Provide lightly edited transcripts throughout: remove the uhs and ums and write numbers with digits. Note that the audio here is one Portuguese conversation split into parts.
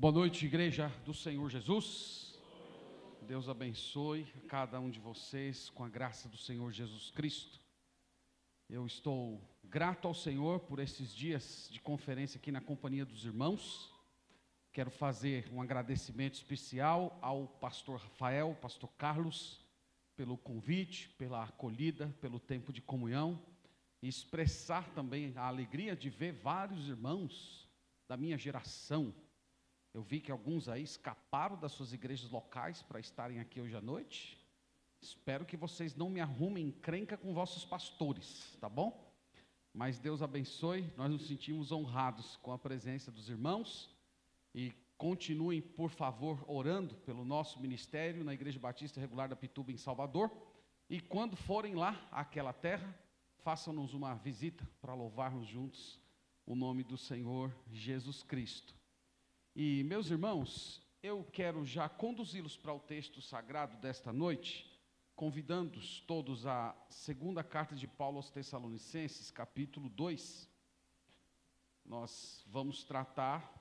Boa noite, igreja do Senhor Jesus. Deus abençoe a cada um de vocês com a graça do Senhor Jesus Cristo. Eu estou grato ao Senhor por esses dias de conferência aqui na companhia dos irmãos. Quero fazer um agradecimento especial ao pastor Rafael, pastor Carlos, pelo convite, pela acolhida, pelo tempo de comunhão, e expressar também a alegria de ver vários irmãos da minha geração. Eu vi que alguns aí escaparam das suas igrejas locais para estarem aqui hoje à noite. Espero que vocês não me arrumem encrenca com vossos pastores, tá bom? Mas Deus abençoe, nós nos sentimos honrados com a presença dos irmãos. E continuem, por favor, orando pelo nosso ministério na Igreja Batista Regular da Pituba, em Salvador. E quando forem lá, àquela terra, façam-nos uma visita para louvarmos juntos o nome do Senhor Jesus Cristo. E, meus irmãos, eu quero já conduzi-los para o texto sagrado desta noite, convidando-os todos à segunda carta de Paulo aos Tessalonicenses, capítulo 2. Nós vamos tratar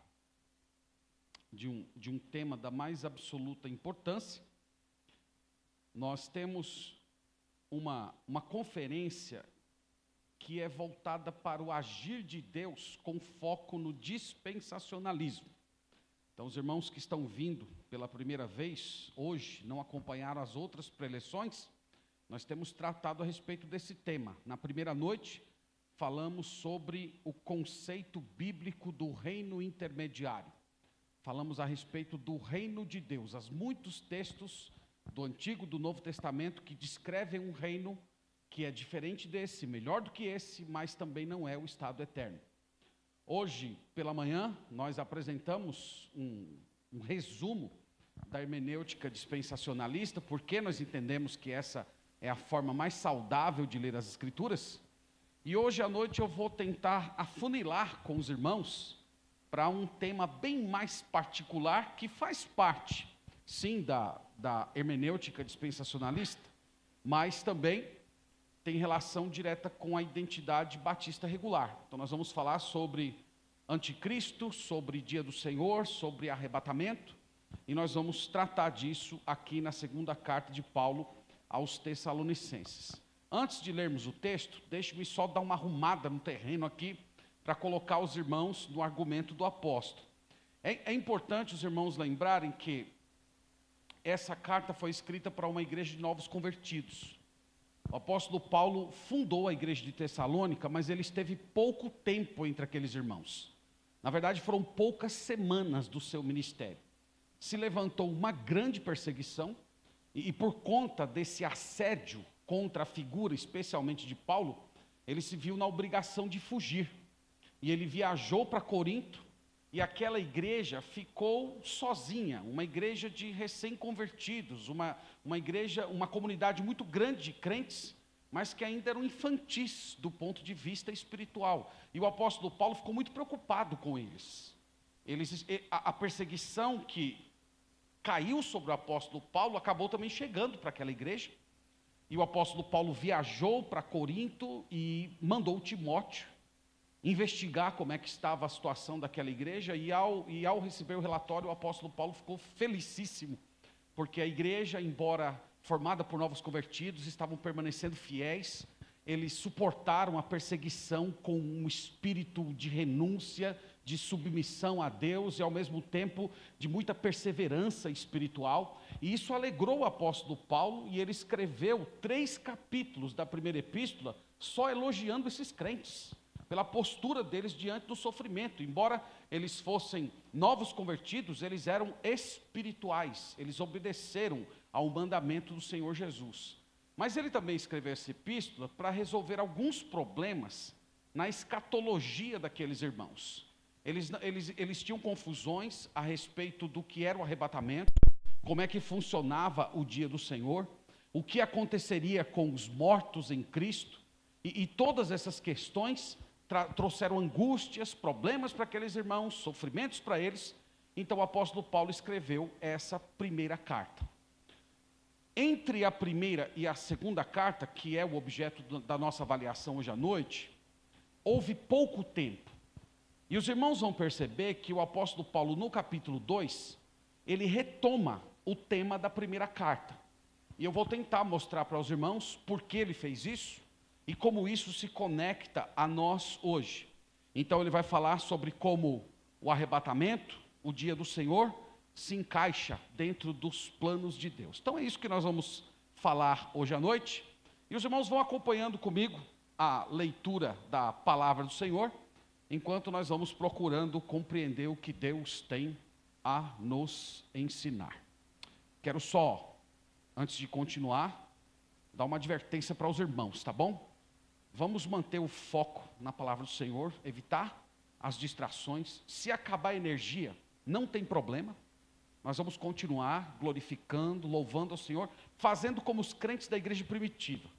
de um tema da mais absoluta importância. Nós temos uma conferência que é voltada para o agir de Deus com foco no dispensacionalismo. Então, os irmãos que estão vindo pela primeira vez, hoje, não acompanharam as outras preleções, nós temos tratado a respeito desse tema. Na primeira noite, falamos sobre o conceito bíblico do reino intermediário. Falamos a respeito do reino de Deus. Há muitos textos do Antigo e do Novo Testamento que descrevem um reino que é diferente desse, melhor do que esse, mas também não é o estado eterno. Hoje, pela manhã, nós apresentamos um resumo da hermenêutica dispensacionalista, porque nós entendemos que essa é a forma mais saudável de ler as Escrituras. E hoje à noite eu vou tentar afunilar com os irmãos para um tema bem mais particular, que faz parte, sim, da hermenêutica dispensacionalista, mas também tem relação direta com a identidade batista regular. Então nós vamos falar sobre anticristo, sobre dia do Senhor, sobre arrebatamento, e nós vamos tratar disso aqui na segunda carta de Paulo aos Tessalonicenses. Antes de lermos o texto, deixe-me só dar uma arrumada no terreno aqui, para colocar os irmãos no argumento do apóstolo. É importante os irmãos lembrarem que essa carta foi escrita para uma igreja de novos convertidos. O apóstolo Paulo fundou a igreja de Tessalônica, mas ele esteve pouco tempo entre aqueles irmãos. Na verdade, foram poucas semanas do seu ministério. Se levantou uma grande perseguição, e por conta desse assédio contra a figura, especialmente de Paulo, ele se viu na obrigação de fugir. E ele viajou para Corinto, e aquela igreja ficou sozinha, uma igreja de recém-convertidos, uma igreja, uma comunidade muito grande de crentes, mas que ainda eram infantis do ponto de vista espiritual. E o apóstolo Paulo ficou muito preocupado com eles. A perseguição que caiu sobre o apóstolo Paulo acabou também chegando para aquela igreja. E o apóstolo Paulo viajou para Corinto e mandou Timóteo investigar como é que estava a situação daquela igreja, e ao receber o relatório, o apóstolo Paulo ficou felicíssimo, porque a igreja, embora formada por novos convertidos, estavam permanecendo fiéis. Eles suportaram a perseguição com um espírito de renúncia, de submissão a Deus, e ao mesmo tempo de muita perseverança espiritual, e isso alegrou o apóstolo Paulo, e ele escreveu 3 capítulos da primeira epístola, só elogiando esses crentes, pela postura deles diante do sofrimento. Embora eles fossem novos convertidos, eles eram espirituais, eles obedeceram ao mandamento do Senhor Jesus. Mas ele também escreveu essa epístola para resolver alguns problemas na escatologia daqueles irmãos. Eles tinham confusões a respeito do que era o arrebatamento, como é que funcionava o dia do Senhor, o que aconteceria com os mortos em Cristo, e todas essas questões trouxeram angústias, problemas para aqueles irmãos, sofrimentos para eles. Então o apóstolo Paulo escreveu essa primeira carta. Entre a primeira e a segunda carta, que é o objeto da nossa avaliação hoje à noite, houve pouco tempo. E os irmãos vão perceber que o apóstolo Paulo, no capítulo 2, ele retoma o tema da primeira carta. E eu vou tentar mostrar para os irmãos por que ele fez isso e como isso se conecta a nós hoje. Então ele vai falar sobre como o arrebatamento, o dia do Senhor, se encaixa dentro dos planos de Deus. Então é isso que nós vamos falar hoje à noite. E os irmãos vão acompanhando comigo a leitura da palavra do Senhor, enquanto nós vamos procurando compreender o que Deus tem a nos ensinar. Quero só, antes de continuar, dar uma advertência para os irmãos, tá bom? Vamos manter o foco na palavra do Senhor, evitar as distrações. Se acabar a energia, não tem problema. Nós vamos continuar glorificando, louvando ao Senhor, fazendo como os crentes da igreja primitiva,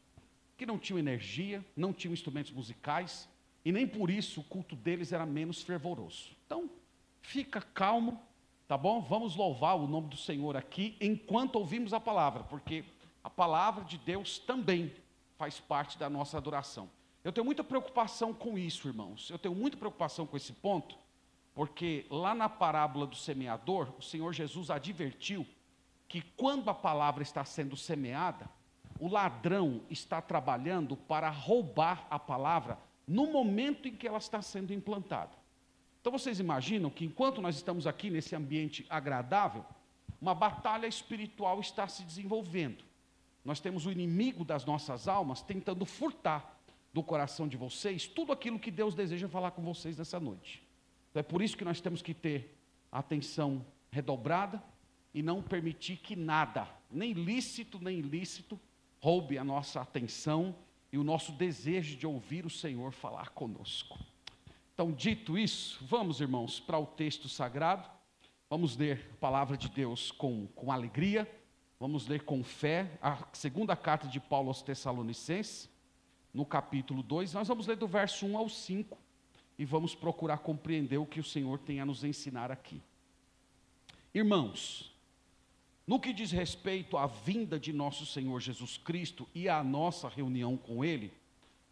que não tinham energia, não tinham instrumentos musicais, e nem por isso o culto deles era menos fervoroso. Então, fica calmo, tá bom? Vamos louvar o nome do Senhor aqui, enquanto ouvimos a palavra, porque a palavra de Deus também faz parte da nossa adoração. Eu tenho muita preocupação com isso, irmãos. Eu tenho muita preocupação com esse ponto, porque lá na parábola do semeador, o Senhor Jesus advertiu que quando a palavra está sendo semeada, o ladrão está trabalhando para roubar a palavra no momento em que ela está sendo implantada. Então vocês imaginam que enquanto nós estamos aqui nesse ambiente agradável, uma batalha espiritual está se desenvolvendo. Nós temos o inimigo das nossas almas tentando furtar do coração de vocês tudo aquilo que Deus deseja falar com vocês nessa noite. Então é por isso que nós temos que ter atenção redobrada e não permitir que nada, nem lícito nem ilícito, roube a nossa atenção e o nosso desejo de ouvir o Senhor falar conosco. Então, dito isso, vamos, irmãos, para o texto sagrado. Vamos ler a palavra de Deus com alegria. Vamos ler com fé a segunda carta de Paulo aos Tessalonicenses, no capítulo 2. Nós vamos ler do verso 1 ao 5 e vamos procurar compreender o que o Senhor tem a nos ensinar aqui. Irmãos, no que diz respeito à vinda de nosso Senhor Jesus Cristo e à nossa reunião com Ele,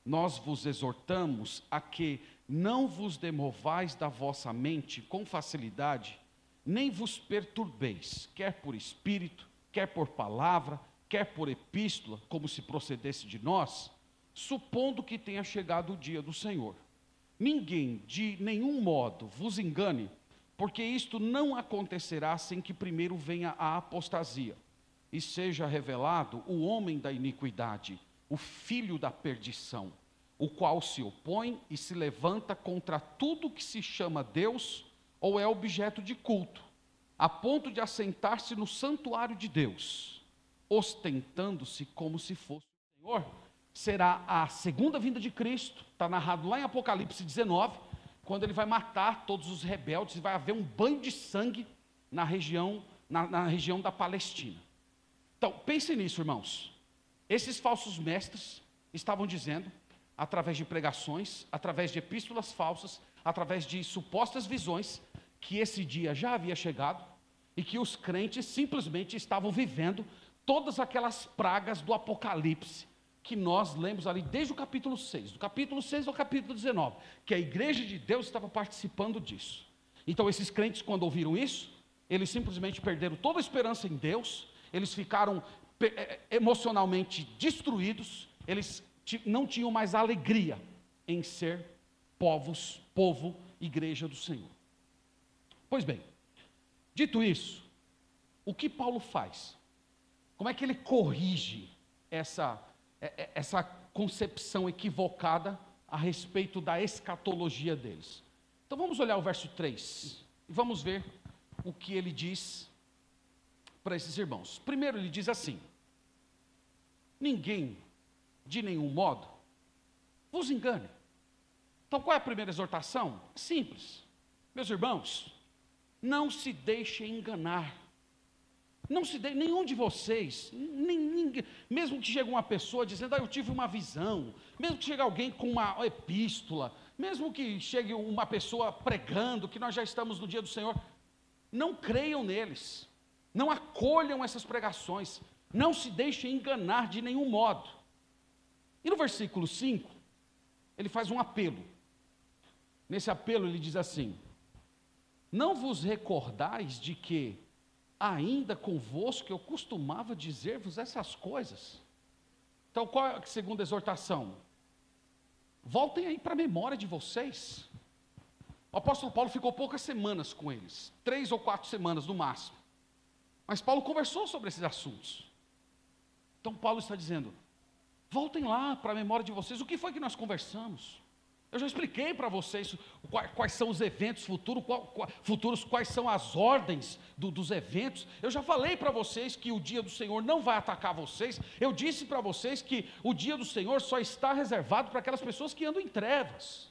nós vos exortamos a que não vos demovais da vossa mente com facilidade, nem vos perturbeis, quer por espírito, quer por palavra, quer por epístola, como se procedesse de nós, supondo que tenha chegado o dia do Senhor. Ninguém, de nenhum modo, vos engane, porque isto não acontecerá sem que primeiro venha a apostasia, e seja revelado o homem da iniquidade, o filho da perdição, o qual se opõe e se levanta contra tudo que se chama Deus ou é objeto de culto, a ponto de assentar-se no santuário de Deus, ostentando-se como se fosse o Senhor. Será a segunda vinda de Cristo, está narrado lá em Apocalipse 19, quando ele vai matar todos os rebeldes, e vai haver um banho de sangue na região da Palestina. Então, pensem nisso, irmãos. Esses falsos mestres estavam dizendo, através de pregações, através de epístolas falsas, através de supostas visões, que esse dia já havia chegado e que os crentes simplesmente estavam vivendo todas aquelas pragas do Apocalipse que nós lemos ali desde o capítulo 6, do capítulo 6 ao capítulo 19, que a igreja de Deus estava participando disso. Então esses crentes, quando ouviram isso, eles simplesmente perderam toda a esperança em Deus, eles ficaram emocionalmente destruídos, eles não tinham mais alegria em ser povo, igreja do Senhor. Pois bem, dito isso, o que Paulo faz? Como é que ele corrige essa concepção equivocada a respeito da escatologia deles? Então vamos olhar o verso 3 e vamos ver o que ele diz para esses irmãos. Primeiro ele diz assim: ninguém, de nenhum modo, vos engane. Então qual é a primeira exortação? Simples. Meus irmãos, não se deixem enganar. Nenhum de vocês, ninguém, mesmo que chegue uma pessoa dizendo, eu tive uma visão, mesmo que chegue alguém com uma epístola, mesmo que chegue uma pessoa pregando que nós já estamos no dia do Senhor, não creiam neles, não acolham essas pregações, não se deixem enganar de nenhum modo. E no versículo 5, ele faz um apelo. Nesse apelo ele diz assim: não vos recordais de que ainda convosco eu costumava dizer-vos essas coisas? Então qual é a segunda exortação? Voltem aí para a memória de vocês. O apóstolo Paulo ficou poucas semanas com eles, 3 ou 4 semanas no máximo. Mas Paulo conversou sobre esses assuntos. Então Paulo está dizendo: voltem lá para a memória de vocês, o que foi que nós conversamos? Eu já expliquei para vocês quais são os eventos futuros, quais são as ordens dos eventos. Eu já falei para vocês que o dia do Senhor não vai atacar vocês. Eu disse para vocês que o dia do Senhor só está reservado para aquelas pessoas que andam em trevas.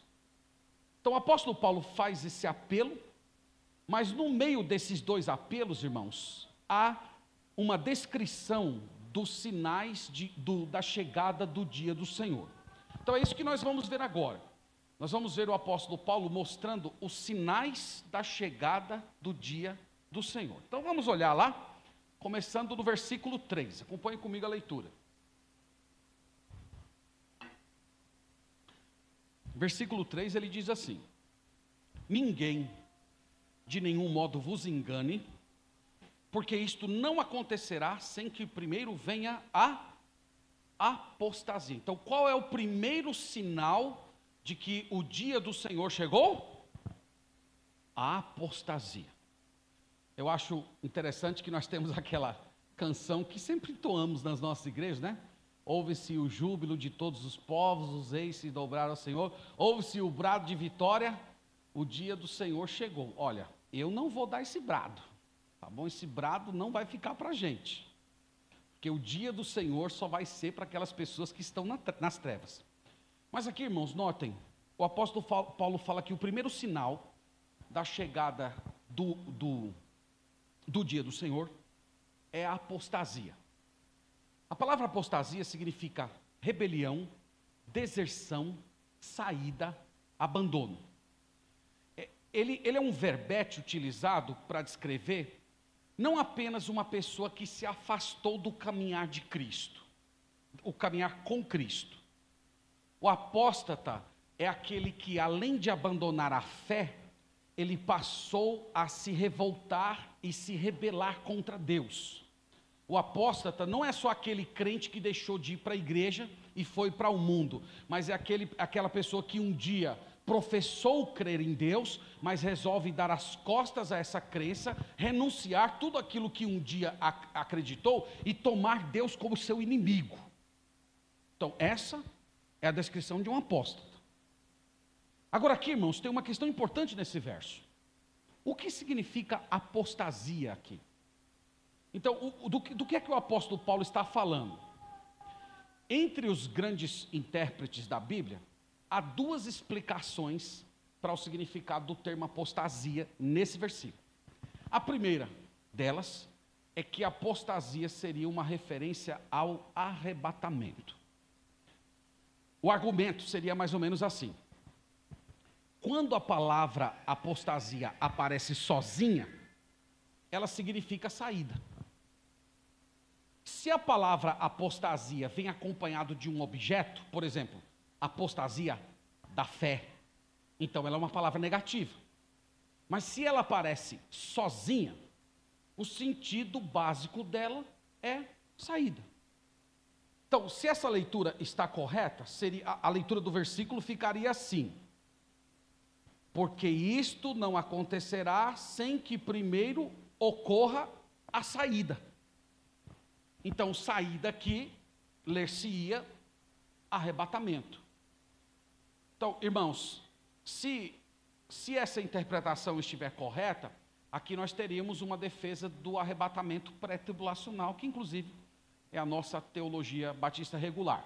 Então o apóstolo Paulo faz esse apelo, mas no meio desses dois apelos, irmãos, há uma descrição dos sinais da chegada do dia do Senhor. Então é isso que nós vamos ver agora. Nós vamos ver o apóstolo Paulo mostrando os sinais da chegada do dia do Senhor. Então vamos olhar lá, começando no versículo 3. Acompanhe comigo a leitura. Versículo 3, ele diz assim: ninguém de nenhum modo vos engane, porque isto não acontecerá sem que primeiro venha a apostasia. Então qual é o primeiro sinal de que o dia do Senhor chegou? A apostasia. Eu acho interessante que nós temos aquela canção que sempre entoamos nas nossas igrejas, né? Ouve-se o júbilo de todos os povos, os reis se dobraram ao Senhor, ouve-se o brado de vitória, o dia do Senhor chegou. Olha, eu não vou dar esse brado, tá bom? Esse brado não vai ficar para a gente, porque o dia do Senhor só vai ser para aquelas pessoas que estão nas trevas. Mas aqui, irmãos, notem, o apóstolo Paulo fala que o primeiro sinal da chegada do dia do Senhor é a apostasia. A palavra apostasia significa rebelião, deserção, saída, abandono. Ele é um verbete utilizado para descrever não apenas uma pessoa que se afastou do caminhar de Cristo, o caminhar com Cristo. O apóstata é aquele que, além de abandonar a fé, ele passou a se revoltar e se rebelar contra Deus. O apóstata não é só aquele crente que deixou de ir para a igreja e foi para o mundo, mas é aquela pessoa que um dia professou crer em Deus, mas resolve dar as costas a essa crença, renunciar tudo aquilo que um dia acreditou e tomar Deus como seu inimigo. Então essa é a descrição de um apóstata. Agora aqui, irmãos, tem uma questão importante nesse verso. O que significa apostasia aqui? Então, do que é que o apóstolo Paulo está falando? Entre os grandes intérpretes da Bíblia, há duas explicações para o significado do termo apostasia nesse versículo. A primeira delas é que a apostasia seria uma referência ao arrebatamento. O argumento seria mais ou menos assim: quando a palavra apostasia aparece sozinha, ela significa saída. Se a palavra apostasia vem acompanhado de um objeto, por exemplo, apostasia da fé, então ela é uma palavra negativa. Mas se ela aparece sozinha, o sentido básico dela é saída. Então, se essa leitura está correta, a leitura do versículo ficaria assim: porque isto não acontecerá sem que primeiro ocorra a saída. Então, saída aqui, ler-se-ia arrebatamento. Então, irmãos, se essa interpretação estiver correta, aqui nós teríamos uma defesa do arrebatamento pré-tribulacional, que inclusive é a nossa teologia batista regular.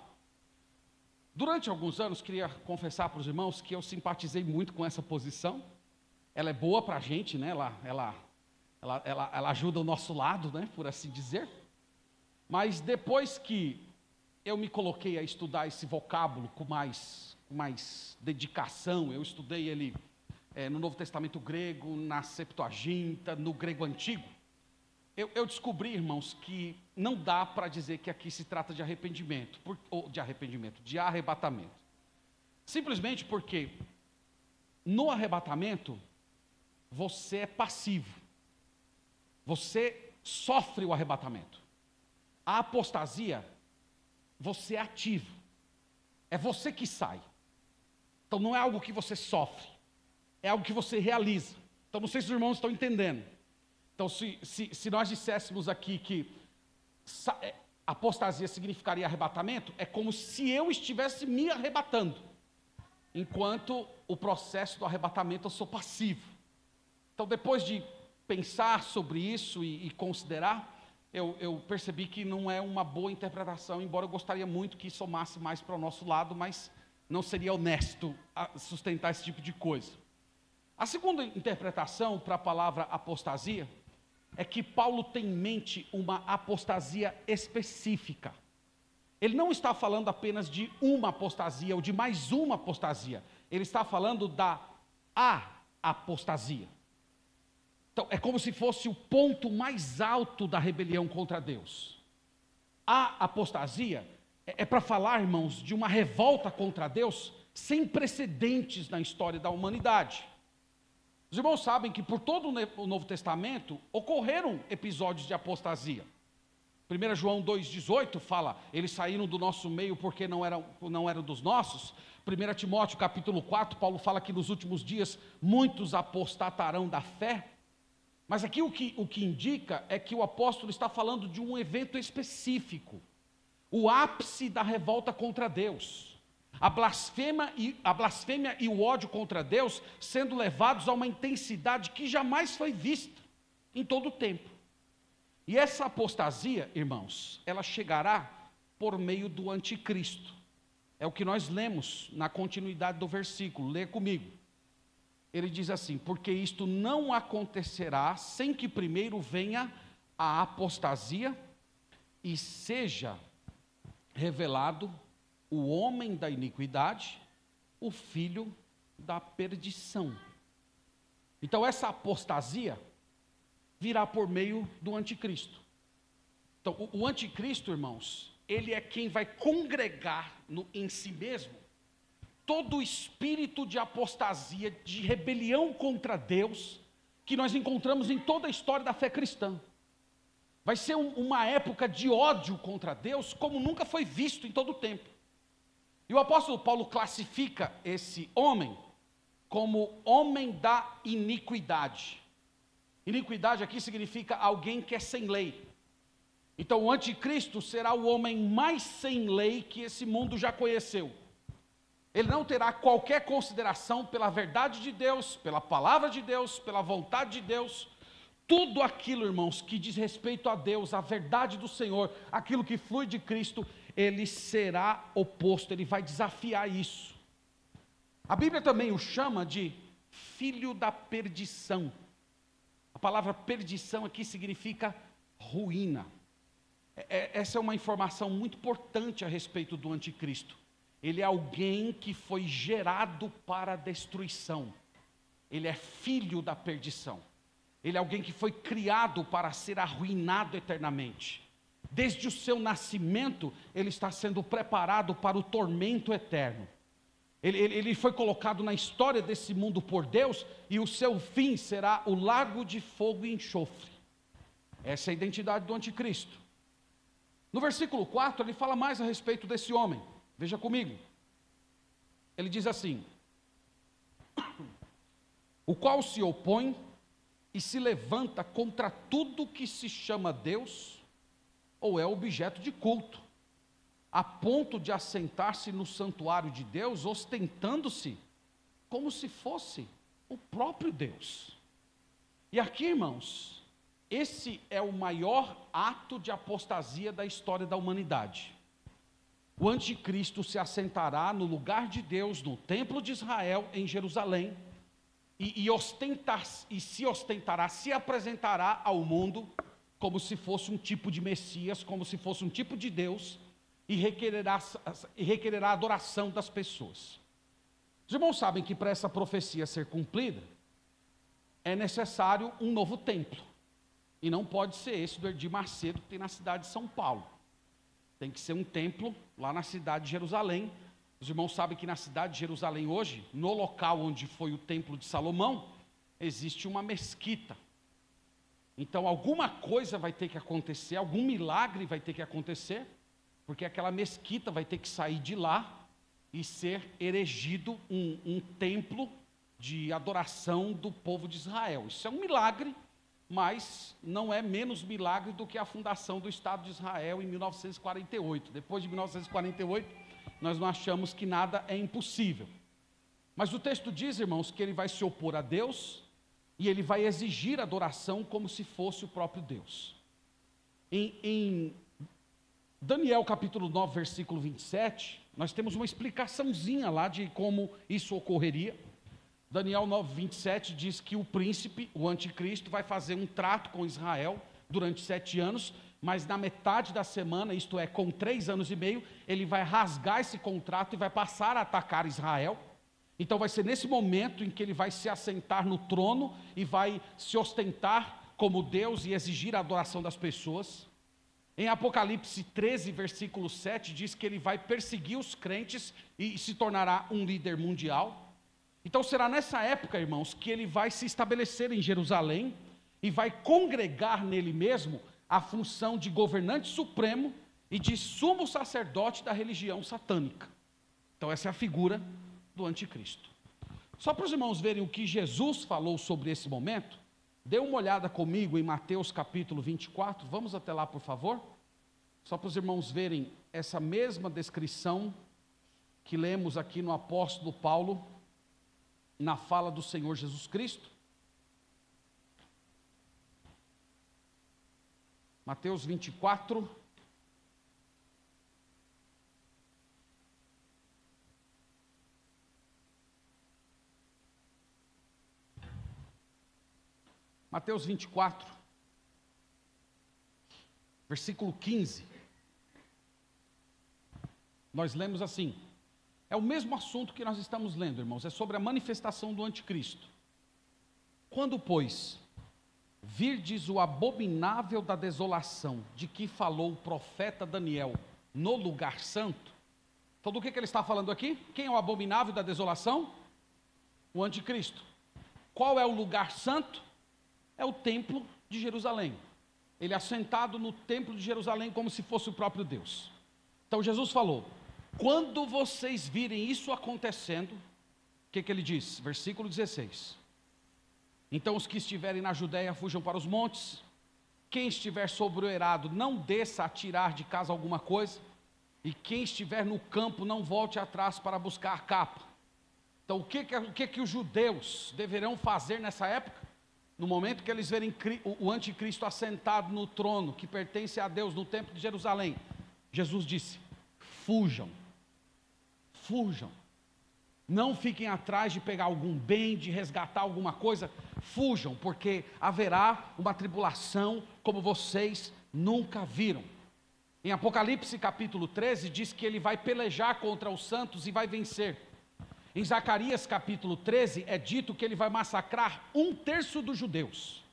Durante alguns anos, queria confessar para os irmãos que eu simpatizei muito com essa posição. Ela é boa para a gente, né? Ela ajuda o nosso lado, né? Por assim dizer. Mas depois que eu me coloquei a estudar esse vocábulo com mais dedicação, eu estudei ele no Novo Testamento grego, na Septuaginta, no grego antigo, eu descobri, irmãos, que não dá para dizer que aqui se trata de de arrebatamento. Simplesmente porque no arrebatamento, você é passivo. Você sofre o arrebatamento. A apostasia, você é ativo. É você que sai. Então não é algo que você sofre. É algo que você realiza. Então não sei se os irmãos estão entendendo. Então se nós disséssemos aqui que apostasia significaria arrebatamento, é como se eu estivesse me arrebatando. Enquanto o processo do arrebatamento eu sou passivo. Então depois de pensar sobre isso e considerar, eu percebi que não é uma boa interpretação, embora eu gostaria muito que somasse mais para o nosso lado, mas não seria honesto sustentar esse tipo de coisa. A segunda interpretação para a palavra apostasia é que Paulo tem em mente uma apostasia específica. Ele não está falando apenas de uma apostasia ou de mais uma apostasia. Ele está falando da apostasia. Então, é como se fosse o ponto mais alto da rebelião contra Deus. A apostasia é para falar, irmãos, de uma revolta contra Deus sem precedentes na história da humanidade. Os irmãos sabem que por todo o Novo Testamento ocorreram episódios de apostasia. 1 João 2,18 fala, eles saíram do nosso meio porque não eram dos nossos. 1 Timóteo capítulo 4, Paulo fala que nos últimos dias muitos apostatarão da fé. Mas aqui o que indica é que o apóstolo está falando de um evento específico. O ápice da revolta contra Deus. A blasfêmia e o ódio contra Deus sendo levados a uma intensidade que jamais foi vista em todo o tempo. E essa apostasia, irmãos, ela chegará por meio do anticristo. É o que nós lemos na continuidade do versículo, lê comigo. Ele diz assim, porque isto não acontecerá sem que primeiro venha a apostasia e seja revelado o homem da iniquidade, o filho da perdição. Então essa apostasia virá por meio do anticristo. Então o anticristo, irmãos, ele é quem vai congregar em si mesmo todo o espírito de apostasia, de rebelião contra Deus, que nós encontramos em toda a história da fé cristã. Vai ser uma época de ódio contra Deus, como nunca foi visto em todo o tempo. E o apóstolo Paulo classifica esse homem como homem da iniquidade. Iniquidade aqui significa alguém que é sem lei. Então o anticristo será o homem mais sem lei que esse mundo já conheceu. Ele não terá qualquer consideração pela verdade de Deus, pela palavra de Deus, pela vontade de Deus. Tudo aquilo, irmãos, que diz respeito a Deus, a verdade do Senhor, aquilo que flui de Cristo, ele será oposto, ele vai desafiar isso. A Bíblia também o chama de filho da perdição. A palavra perdição aqui significa ruína. Essa é uma informação muito importante a respeito do anticristo. Ele é alguém que foi gerado para a destruição. Ele é filho da perdição. Ele é alguém que foi criado para ser arruinado eternamente. Desde o seu nascimento, ele está sendo preparado para o tormento eterno. Ele foi colocado na história desse mundo por Deus, e o seu fim será o lago de fogo e enxofre. Essa é a identidade do anticristo. No versículo 4, ele fala mais a respeito desse homem. Veja comigo. Ele diz assim: o qual se opõe e se levanta contra tudo que se chama Deus ou é objeto de culto, a ponto de assentar-se no santuário de Deus, ostentando-se como se fosse o próprio Deus. E aqui, irmãos, esse é o maior ato de apostasia da história da humanidade. O anticristo se assentará no lugar de Deus, no templo de Israel, em Jerusalém, se apresentará ao mundo como se fosse um tipo de Messias, como se fosse um tipo de Deus, e requererá a adoração das pessoas. Os irmãos sabem que para essa profecia ser cumprida, é necessário um novo templo, e não pode ser esse do Edir Macedo, que tem na cidade de São Paulo. Tem que ser um templo lá na cidade de Jerusalém, Os irmãos sabem que na cidade de Jerusalém hoje, no local onde foi o templo de Salomão, existe uma mesquita. Então alguma coisa vai ter que acontecer, algum milagre vai ter que acontecer, porque aquela mesquita vai ter que sair de lá e ser erigido um templo de adoração do povo de Israel. Isso é um milagre, mas não é menos milagre do que a fundação do Estado de Israel em 1948. Depois de 1948, nós não achamos que nada é impossível. Mas o texto diz, irmãos, que ele vai se opor a Deus e ele vai exigir adoração como se fosse o próprio Deus. Em Daniel capítulo 9, versículo 27, nós temos uma explicaçãozinha lá de como isso ocorreria. Daniel 9, 27 diz que o príncipe, o anticristo, vai fazer um trato com Israel durante 7 anos, mas na metade da semana, isto é, com 3 anos e meio, ele vai rasgar esse contrato e vai passar a atacar Israel. Então vai ser nesse momento em que ele vai se assentar no trono e vai se ostentar como Deus e exigir a adoração das pessoas. Em Apocalipse 13, versículo 7, diz que ele vai perseguir os crentes e se tornará um líder mundial. Então será nessa época, irmãos, que ele vai se estabelecer em Jerusalém e vai congregar nele mesmo a função de governante supremo e de sumo sacerdote da religião satânica. Então essa é a figura do anticristo. Só para os irmãos verem o que Jesus falou sobre esse momento, dê uma olhada comigo em Mateus capítulo 24, vamos até lá por favor, só para os irmãos verem essa mesma descrição que lemos aqui no apóstolo Paulo, na fala do Senhor Jesus Cristo. Mateus 24, Mateus 24, versículo 15, nós lemos assim, é o mesmo assunto que nós estamos lendo, irmãos, é sobre a manifestação do anticristo. Quando, pois, virdes o abominável da desolação, de que falou o profeta Daniel, no lugar santo, então do que ele está falando aqui? Quem é o abominável da desolação? O anticristo. Qual é o lugar santo? É o templo de Jerusalém. Ele é assentado no templo de Jerusalém como se fosse o próprio Deus. Então Jesus falou, quando vocês virem isso acontecendo, o que ele diz? Versículo 16. Então os que estiverem na Judéia fujam para os montes, quem estiver sobre o eirado não desça a tirar de casa alguma coisa, e quem estiver no campo não volte atrás para buscar a capa. Então o que os judeus deverão fazer nessa época? No momento que eles verem o anticristo assentado no trono, que pertence a Deus, no templo de Jerusalém, Jesus disse, fujam, fujam, não fiquem atrás de pegar algum bem, de resgatar alguma coisa, fujam, porque haverá uma tribulação como vocês nunca viram. Em Apocalipse capítulo 13, diz que ele vai pelejar contra os santos e vai vencer. Em Zacarias capítulo 13, é dito que ele vai massacrar 1/3 dos judeus.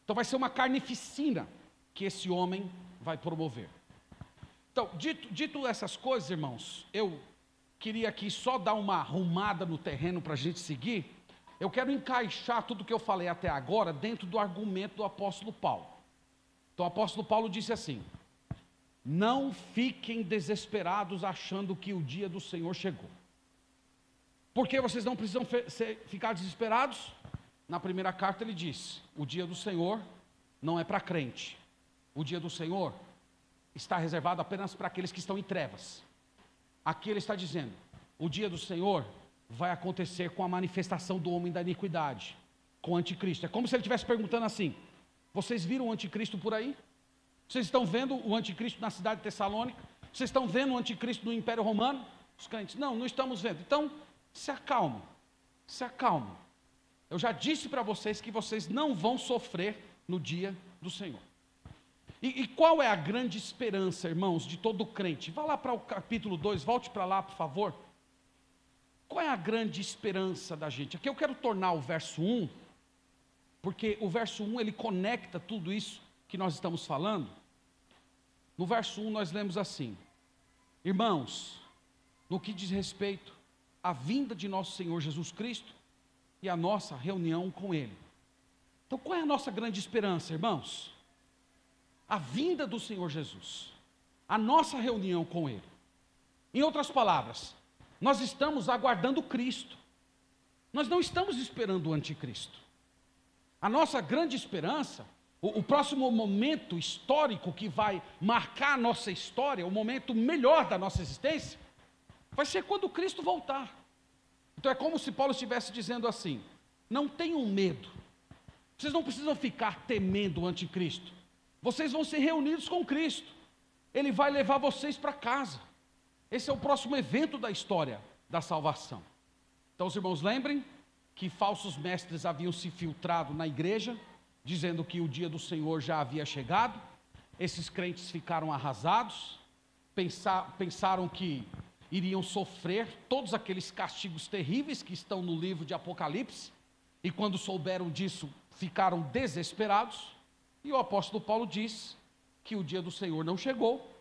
Então vai ser uma carnificina que esse homem vai promover. Então, dito essas coisas, irmãos, eu queria aqui só dar uma arrumada no terreno para a gente seguir. Eu quero encaixar tudo que eu falei até agora dentro do argumento do apóstolo Paulo. Então o apóstolo Paulo disse assim, não fiquem desesperados achando que o dia do Senhor chegou. Por que vocês não precisam ficar desesperados? Na primeira carta ele diz, o dia do Senhor não é para crente. O dia do Senhor está reservado apenas para aqueles que estão em trevas. Aqui ele está dizendo, o dia do Senhor vai acontecer com a manifestação do homem da iniquidade, com o anticristo. É como se ele estivesse perguntando assim, vocês viram o anticristo por aí? Vocês estão vendo o anticristo na cidade de Tessalônica? Vocês estão vendo o anticristo no Império Romano? Os crentes, não estamos vendo. Então, se acalmem, se acalmem. Eu já disse para vocês que vocês não vão sofrer no dia do Senhor. E qual é a grande esperança, irmãos, de todo crente? Vá lá para o capítulo 2, volte para lá, por favor. Qual é a grande esperança da gente? Aqui eu quero tornar o verso 1, porque o verso 1 ele conecta tudo isso que nós estamos falando. No verso 1 nós lemos assim, irmãos, no que diz respeito à vinda de nosso Senhor Jesus Cristo e a nossa reunião com Ele. Então, qual é a nossa grande esperança, irmãos? A vinda do Senhor Jesus, a nossa reunião com Ele. Em outras palavras, nós estamos aguardando Cristo, nós não estamos esperando o anticristo. A nossa grande esperança, o próximo momento histórico que vai marcar a nossa história, o momento melhor da nossa existência, vai ser quando Cristo voltar. Então é como se Paulo estivesse dizendo assim: não tenham medo, vocês não precisam ficar temendo o anticristo, vocês vão ser reunidos com Cristo, Ele vai levar vocês para casa. Esse é o próximo evento da história da salvação. Então os irmãos lembrem que falsos mestres haviam se filtrado na igreja, dizendo que o dia do Senhor já havia chegado. Esses crentes ficaram arrasados, pensaram que iriam sofrer todos aqueles castigos terríveis que estão no livro de Apocalipse, e quando souberam disso, ficaram desesperados. E o apóstolo Paulo diz que o dia do Senhor não chegou,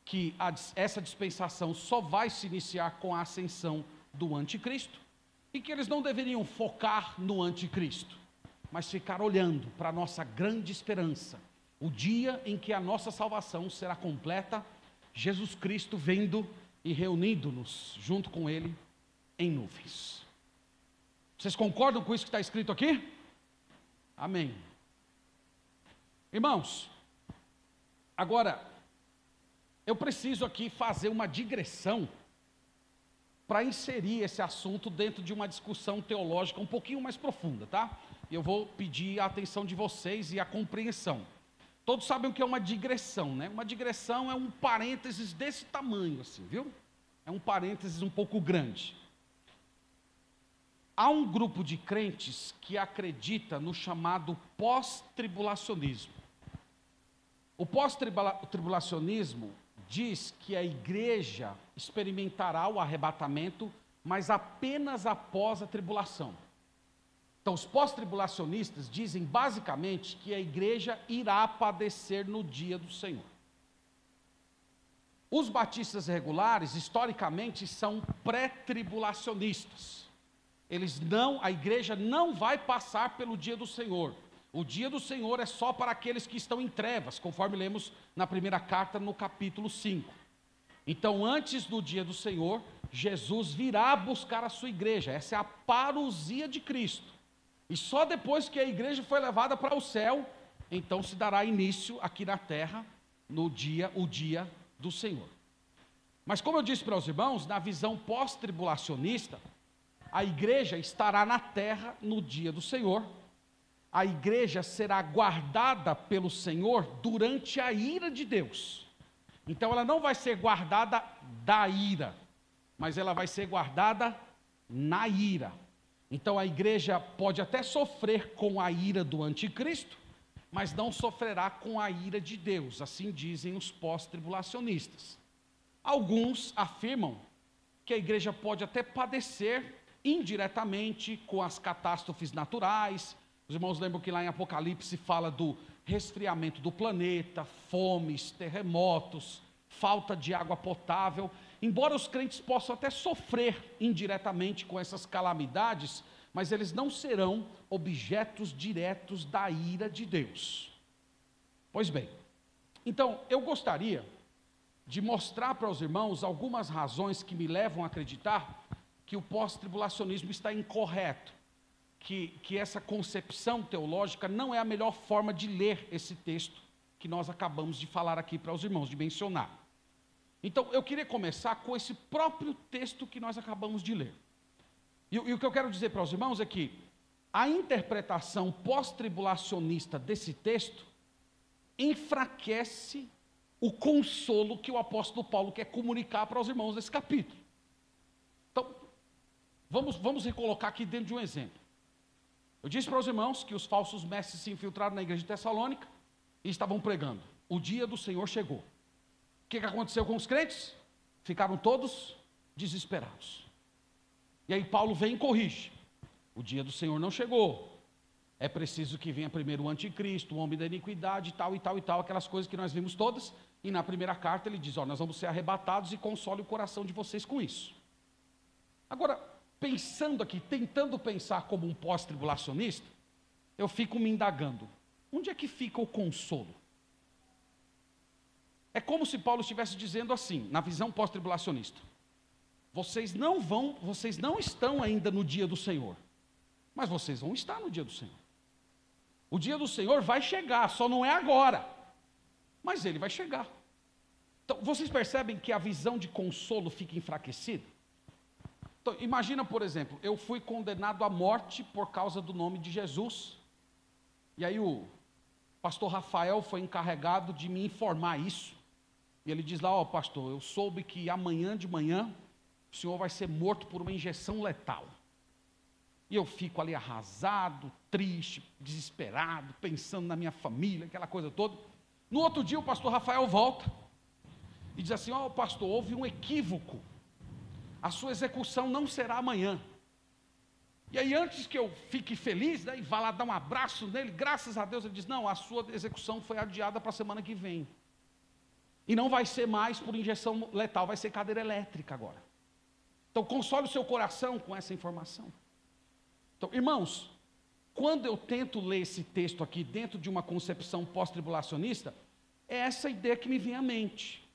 que essa dispensação só vai se iniciar com a ascensão do anticristo, e que eles não deveriam focar no anticristo, mas ficar olhando para a nossa grande esperança, o dia em que a nossa salvação será completa, Jesus Cristo vindo e reunindo-nos junto com Ele em nuvens. Vocês concordam com isso que está escrito aqui? Amém. Irmãos, agora, eu preciso aqui fazer uma digressão para inserir esse assunto dentro de uma discussão teológica um pouquinho mais profunda, tá? Eu vou pedir a atenção de vocês e a compreensão. Todos sabem o que é uma digressão, né? Uma digressão é um parênteses desse tamanho, assim, viu? É um parênteses um pouco grande. Há um grupo de crentes que acredita no chamado pós-tribulacionismo. O pós-tribulacionismo diz que a igreja experimentará o arrebatamento, mas apenas após a tribulação. Então, os pós-tribulacionistas dizem basicamente que a igreja irá padecer no dia do Senhor. Os batistas regulares, historicamente, são pré-tribulacionistas. A igreja não vai passar pelo dia do Senhor. O dia do Senhor é só para aqueles que estão em trevas, conforme lemos na primeira carta, no capítulo 5. Então, antes do dia do Senhor, Jesus virá buscar a sua igreja. Essa é a parousia de Cristo. E só depois que a igreja foi levada para o céu, então se dará início aqui na terra, o dia do Senhor. Mas como eu disse para os irmãos, na visão pós-tribulacionista, a igreja estará na terra no dia do Senhor. A igreja será guardada pelo Senhor durante a ira de Deus. Então ela não vai ser guardada da ira, mas ela vai ser guardada na ira. Então a igreja pode até sofrer com a ira do anticristo, mas não sofrerá com a ira de Deus, assim dizem os pós-tribulacionistas. Alguns afirmam que a igreja pode até padecer indiretamente com as catástrofes naturais. Os irmãos lembram que lá em Apocalipse fala do resfriamento do planeta, fomes, terremotos, falta de água potável. Embora os crentes possam até sofrer indiretamente com essas calamidades, mas eles não serão objetos diretos da ira de Deus. Pois bem, então eu gostaria de mostrar para os irmãos algumas razões que me levam a acreditar que o pós-tribulacionismo está incorreto, que essa concepção teológica não é a melhor forma de ler esse texto que nós acabamos de falar aqui para os irmãos, de mencionar. Então, eu queria começar com esse próprio texto que nós acabamos de ler. E o que eu quero dizer para os irmãos é que a interpretação pós-tribulacionista desse texto enfraquece o consolo que o apóstolo Paulo quer comunicar para os irmãos nesse capítulo. Então, vamos recolocar aqui dentro de um exemplo. Eu disse para os irmãos que os falsos mestres se infiltraram na igreja de Tessalônica e estavam pregando: o dia do Senhor chegou. O que aconteceu com os crentes? Ficaram todos desesperados. E aí Paulo vem e corrige: o dia do Senhor não chegou. É preciso que venha primeiro o anticristo, o homem da iniquidade, tal e tal e tal, aquelas coisas que nós vimos todas. E na primeira carta ele diz, nós vamos ser arrebatados e console o coração de vocês com isso. Agora, pensando aqui, tentando pensar como um pós-tribulacionista, eu fico me indagando, onde é que fica o consolo? É como se Paulo estivesse dizendo assim, na visão pós-tribulacionista, vocês não estão ainda no dia do Senhor, mas vocês vão estar no dia do Senhor. O dia do Senhor vai chegar, só não é agora, mas ele vai chegar. Então, vocês percebem que a visão de consolo fica enfraquecida? Então, imagina, por exemplo, eu fui condenado à morte por causa do nome de Jesus, e aí o pastor Rafael foi encarregado de me informar isso, e ele diz lá, pastor, eu soube que amanhã de manhã, o senhor vai ser morto por uma injeção letal. E eu fico ali arrasado, triste, desesperado, pensando na minha família, aquela coisa toda. No outro dia o pastor Rafael volta, e diz assim, pastor, houve um equívoco, a sua execução não será amanhã. E aí antes que eu fique feliz, e vá lá dar um abraço nele, graças a Deus, ele diz, não, a sua execução foi adiada para a semana que vem. E não vai ser mais por injeção letal, vai ser cadeira elétrica agora. Então console o seu coração com essa informação. Então, irmãos, quando eu tento ler esse texto aqui dentro de uma concepção pós-tribulacionista, é essa ideia que me vem à mente.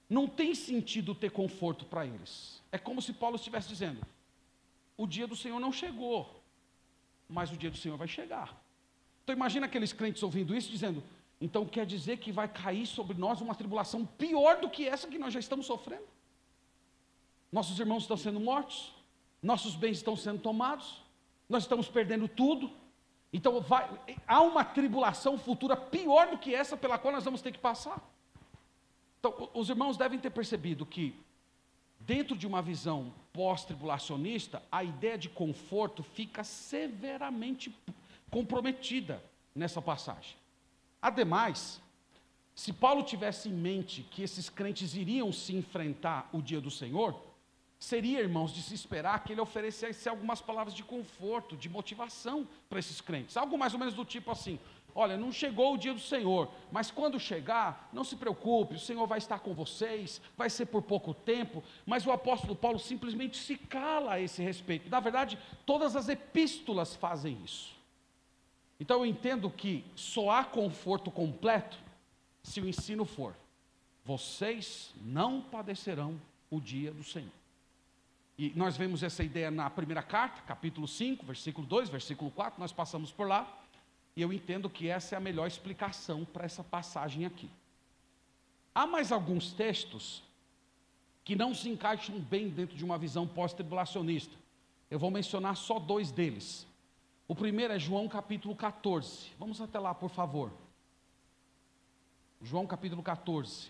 Não tem sentido ter conforto para eles. É como se Paulo estivesse dizendo, o dia do Senhor não chegou, mas o dia do Senhor vai chegar. Então imagina aqueles crentes ouvindo isso, dizendo, então quer dizer que vai cair sobre nós uma tribulação pior do que essa que nós já estamos sofrendo? Nossos irmãos estão sendo mortos, nossos bens estão sendo tomados, nós estamos perdendo tudo, então há uma tribulação futura pior do que essa pela qual nós vamos ter que passar. Então os irmãos devem ter percebido que dentro de uma visão pós-tribulacionista, a ideia de conforto fica severamente comprometida nessa passagem. Ademais, se Paulo tivesse em mente que esses crentes iriam se enfrentar o dia do Senhor, seria, irmãos, de se esperar que ele oferecesse algumas palavras de conforto, de motivação para esses crentes. Algo mais ou menos do tipo assim, olha, não chegou o dia do Senhor, mas quando chegar, não se preocupe, o Senhor vai estar com vocês, vai ser por pouco tempo, mas o apóstolo Paulo simplesmente se cala a esse respeito. Na verdade, todas as epístolas fazem isso. Então eu entendo que só há conforto completo se o ensino for, vocês não padecerão o dia do Senhor. E nós vemos essa ideia na primeira carta, capítulo 5, versículo 2, versículo 4, nós passamos por lá, e eu entendo que essa é a melhor explicação para essa passagem aqui. Há mais alguns textos que não se encaixam bem dentro de uma visão pós-tribulacionista. Eu vou mencionar só dois deles. O primeiro é João capítulo 14. Vamos até lá, por favor. João capítulo 14.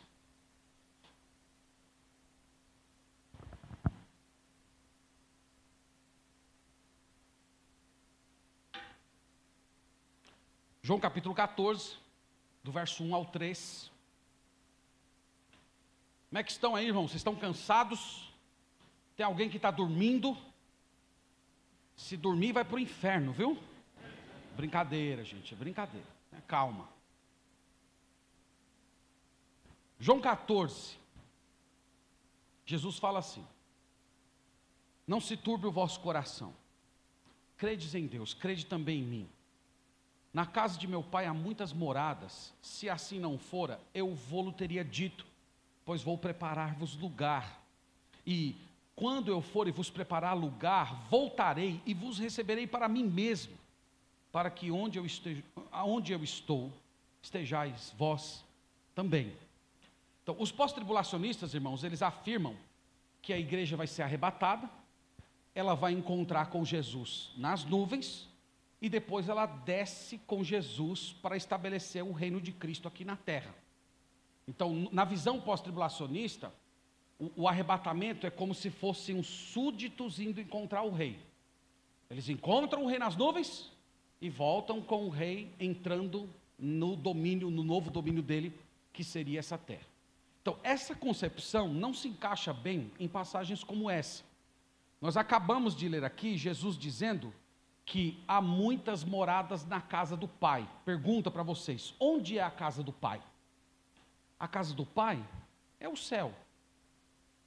João capítulo 14, do verso 1 ao 3. Como é que estão aí, irmãos? Vocês estão cansados? Tem alguém que está dormindo? Se dormir, vai para o inferno, viu? Brincadeira, gente, é brincadeira. Calma. João 14. Jesus fala assim: não se turbe o vosso coração. Credes em Deus, crede também em mim. Na casa de meu pai há muitas moradas. Se assim não fora, eu vou-lo teria dito, pois vou preparar-vos lugar. E quando eu for e vos preparar lugar, voltarei e vos receberei para mim mesmo, para que aonde eu estou, estejais vós também. Então, os pós-tribulacionistas, irmãos, eles afirmam que a igreja vai ser arrebatada, ela vai encontrar com Jesus nas nuvens, e depois ela desce com Jesus para estabelecer o reino de Cristo aqui na terra. Então, na visão pós-tribulacionista, o arrebatamento é como se fossem os súditos indo encontrar o rei. Eles encontram o rei nas nuvens e voltam com o rei entrando no domínio, no novo domínio dele, que seria essa terra. Então, essa concepção não se encaixa bem em passagens como essa. Nós acabamos de ler aqui Jesus dizendo que há muitas moradas na casa do Pai. Pergunta para vocês: onde é a casa do Pai? A casa do Pai é o céu.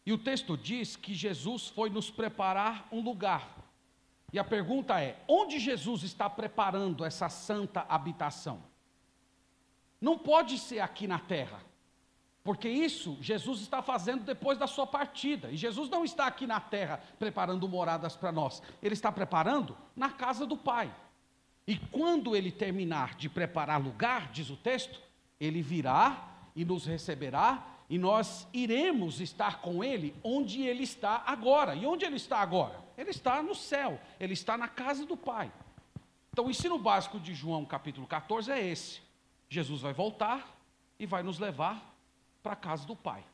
E o texto diz que Jesus foi nos preparar um lugar. E a pergunta é: onde Jesus está preparando essa santa habitação? Não pode ser aqui na terra, porque isso Jesus está fazendo depois da sua partida. E Jesus não está aqui na terra preparando moradas para nós. Ele está preparando na casa do Pai. E quando ele terminar de preparar lugar, diz o texto, ele virá e nos receberá, e nós iremos estar com ele onde ele está agora. E onde ele está agora? Ele está no céu, ele está na casa do Pai. Então o ensino básico de João capítulo 14 é esse: Jesus vai voltar e vai nos levar para a casa do Pai.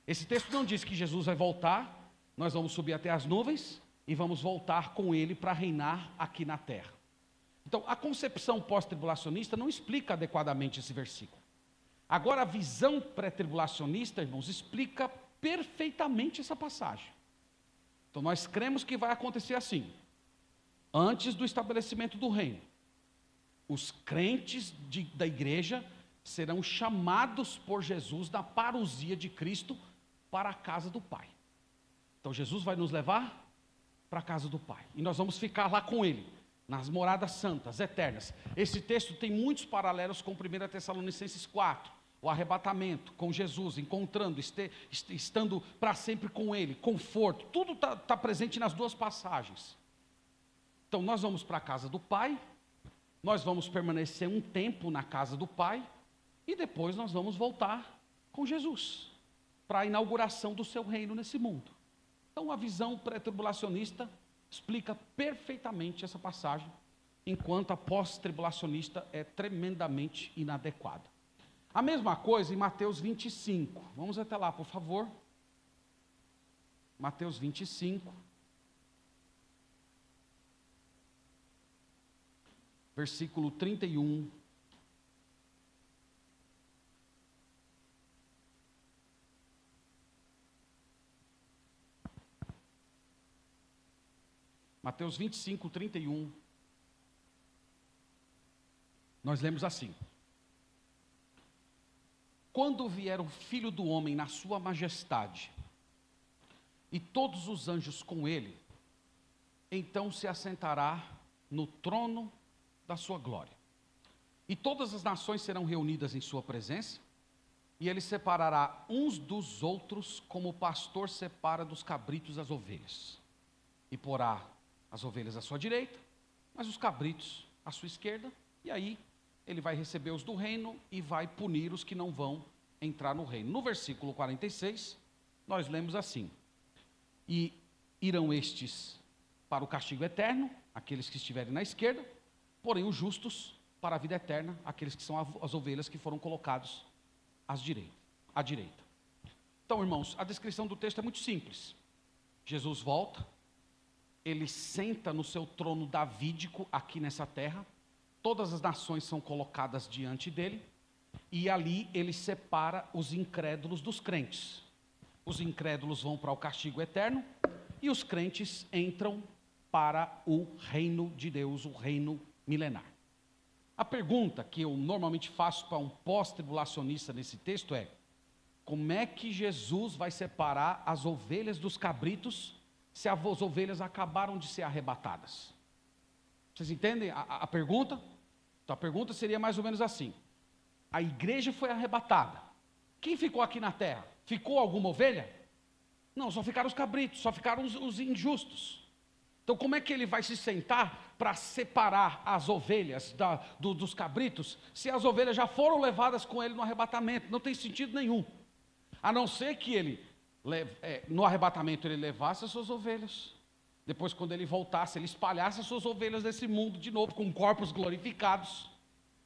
Esse texto não diz que Jesus vai voltar, nós vamos subir até as nuvens e vamos voltar com ele para reinar aqui na terra. Então a concepção pós-tribulacionista não explica adequadamente esse versículo. Agora a visão pré-tribulacionista, irmãos, explica perfeitamente essa passagem. Então nós cremos que vai acontecer assim: antes do estabelecimento do reino, os crentes da igreja serão chamados por Jesus na parousia de Cristo para a casa do Pai. Então Jesus vai nos levar para a casa do Pai, e nós vamos ficar lá com Ele, nas moradas santas, eternas. Esse texto tem muitos paralelos com 1 Tessalonicenses 4, o arrebatamento com Jesus, encontrando, estando para sempre com Ele, conforto, tudo está presente nas duas passagens. Então nós vamos para a casa do Pai, nós vamos permanecer um tempo na casa do Pai, e depois nós vamos voltar com Jesus, para a inauguração do seu reino nesse mundo. Então a visão pré-tribulacionista explica perfeitamente essa passagem, enquanto a pós-tribulacionista é tremendamente inadequada. A mesma coisa em Mateus 25, vamos até lá, por favor. Mateus 25, versículo 31. Mateus 25, 31. Nós lemos assim: quando vier o Filho do Homem na sua majestade, e todos os anjos com ele, então se assentará no trono da sua glória. E todas as nações serão reunidas em sua presença, e ele separará uns dos outros, como o pastor separa dos cabritos as ovelhas. E porá as ovelhas à sua direita, mas os cabritos à sua esquerda, e aí ele vai receber os do reino e vai punir os que não vão entrar no reino. No versículo 46, nós lemos assim: e irão estes para o castigo eterno, aqueles que estiverem na esquerda, porém os justos para a vida eterna, aqueles que são as ovelhas que foram colocados à direita. Então, irmãos, a descrição do texto é muito simples. Jesus volta, ele senta no seu trono davídico aqui nessa terra, todas as nações são colocadas diante dele, e ali ele separa os incrédulos dos crentes. Os incrédulos vão para o castigo eterno, e os crentes entram para o reino de Deus, o reino milenar. A pergunta que eu normalmente faço para um pós-tribulacionista nesse texto é: como é que Jesus vai separar as ovelhas dos cabritos se as ovelhas acabaram de ser arrebatadas? Vocês entendem a pergunta? Então a pergunta seria mais ou menos assim: a igreja foi arrebatada, quem ficou aqui na terra? Ficou alguma ovelha? Não, só ficaram os cabritos, só ficaram os injustos. Então como é que ele vai se sentar para separar as ovelhas dos cabritos, se as ovelhas já foram levadas com ele no arrebatamento? Não tem sentido nenhum, a não ser que ele, no arrebatamento, ele levasse as suas ovelhas, depois quando ele voltasse, ele espalhasse as suas ovelhas nesse mundo de novo, com corpos glorificados,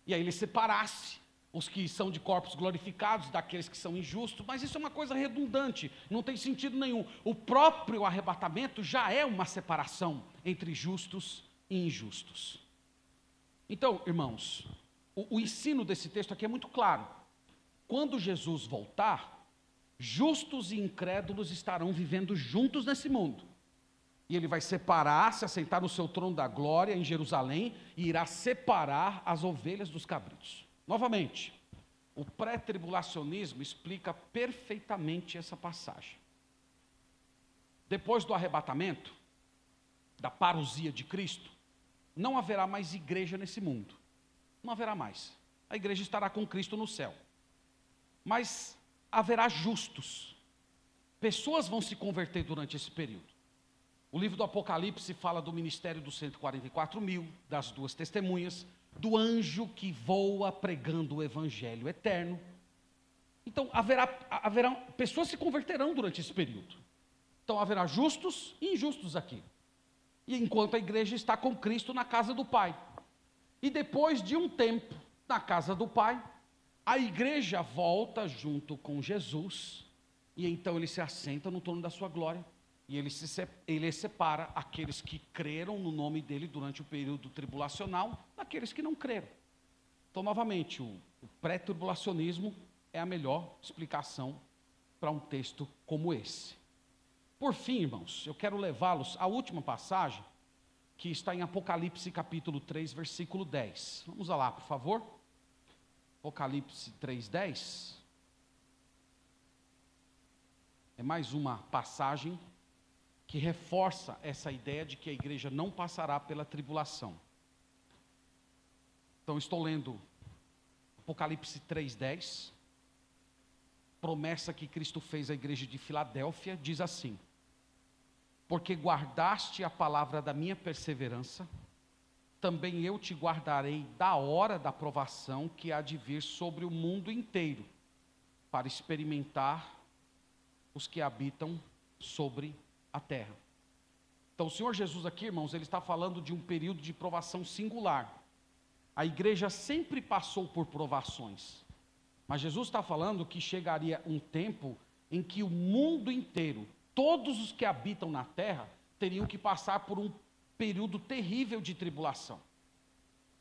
e aí ele separasse os que são de corpos glorificados daqueles que são injustos. Mas isso é uma coisa redundante, não tem sentido nenhum. O próprio arrebatamento já é uma separação entre justos e injustos. Então, irmãos, o ensino desse texto aqui é muito claro. Quando Jesus voltar, justos e incrédulos estarão vivendo juntos nesse mundo. E ele vai separar, se assentar no seu trono da glória em Jerusalém, e irá separar as ovelhas dos cabritos. Novamente, o pré-tribulacionismo explica perfeitamente essa passagem. Depois do arrebatamento, da parousia de Cristo, não haverá mais igreja nesse mundo. Não haverá mais. A igreja estará com Cristo no céu. Mas haverá justos. Pessoas vão se converter durante esse período. O livro do Apocalipse fala do ministério dos 144.000, das 2 testemunhas, do anjo que voa pregando o evangelho eterno. Então haverá pessoas se converterão durante esse período. Então haverá justos e injustos aqui. E enquanto a igreja está com Cristo na casa do Pai. E depois de um tempo na casa do Pai, a igreja volta junto com Jesus, e então ele se assenta no trono da sua glória, e ele separa aqueles que creram no nome dele durante o período tribulacional, daqueles que não creram. Então, novamente, o pré-tribulacionismo é a melhor explicação para um texto como esse. Por fim, irmãos, eu quero levá-los à última passagem, que está em Apocalipse capítulo 3, versículo 10. Vamos lá, por favor. Apocalipse 3, 10. É mais uma passagem que reforça essa ideia de que a igreja não passará pela tribulação. Então, estou lendo Apocalipse 3, 10. Promessa que Cristo fez à igreja de Filadélfia, diz assim: porque guardaste a palavra da minha perseverança, também eu te guardarei da hora da provação que há de vir sobre o mundo inteiro, para experimentar os que habitam sobre a terra. Então, o Senhor Jesus aqui, irmãos, ele está falando de um período de provação singular. A igreja sempre passou por provações, mas Jesus está falando que chegaria um tempo em que o mundo inteiro, todos os que habitam na terra, teriam que passar por um período terrível de tribulação.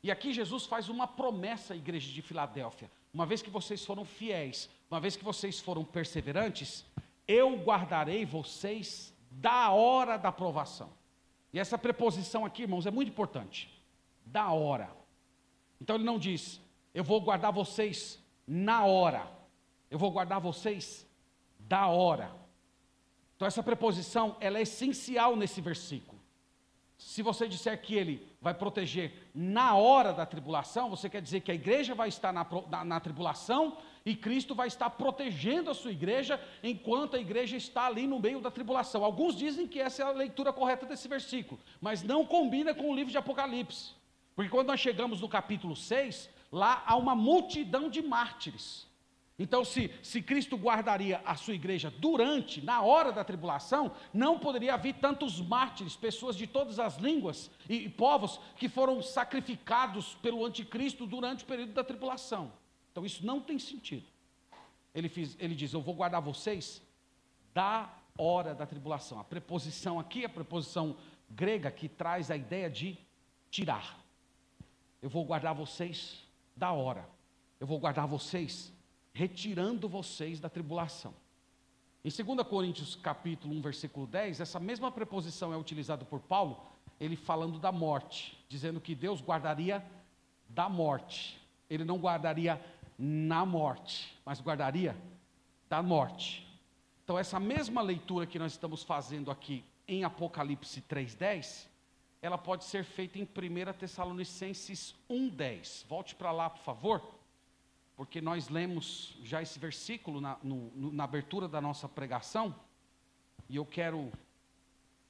E aqui Jesus faz uma promessa à igreja de Filadélfia: uma vez que vocês foram fiéis, uma vez que vocês foram perseverantes, eu guardarei vocês da hora da provação. E essa preposição aqui, irmãos, é muito importante. Da hora. Então ele não diz, eu vou guardar vocês na hora. Eu vou guardar vocês da hora. Então essa preposição, ela é essencial nesse versículo. Se você disser que ele vai proteger na hora da tribulação, você quer dizer que a igreja vai estar na tribulação e Cristo vai estar protegendo a sua igreja enquanto a igreja está ali no meio da tribulação. Alguns dizem que essa é a leitura correta desse versículo, mas não combina com o livro de Apocalipse. Porque quando nós chegamos no capítulo 6, lá há uma multidão de mártires. Então, se Cristo guardaria a sua igreja na hora da tribulação, não poderia haver tantos mártires, pessoas de todas as línguas e povos que foram sacrificados pelo anticristo durante o período da tribulação. Então, isso não tem sentido. Ele diz, eu vou guardar vocês da hora da tribulação. A preposição aqui, a preposição grega que traz a ideia de tirar. Eu vou guardar vocês da hora. Eu vou guardar vocês retirando vocês da tribulação. Em 2 Coríntios capítulo 1, versículo 10, essa mesma preposição é utilizada por Paulo, ele falando da morte, dizendo que Deus guardaria da morte. Ele não guardaria na morte, mas guardaria da morte. Então essa mesma leitura que nós estamos fazendo aqui em Apocalipse 3:10, ela pode ser feita em 1 Tessalonicenses 1:10. Volte para lá, por favor. Porque nós lemos já esse versículo na abertura da nossa pregação, e eu quero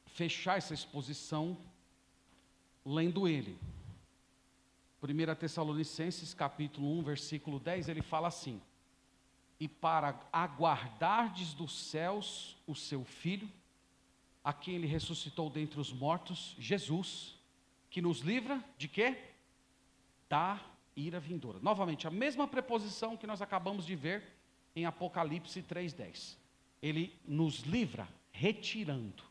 fechar essa exposição lendo ele. 1 Tessalonicenses capítulo 1, versículo 10, ele fala assim: e para aguardardes dos céus o seu Filho, a quem ele ressuscitou dentre os mortos, Jesus, que nos livra de quê? Da ira vindoura. Novamente, a mesma preposição que nós acabamos de ver em Apocalipse 3:10. Ele nos livra retirando.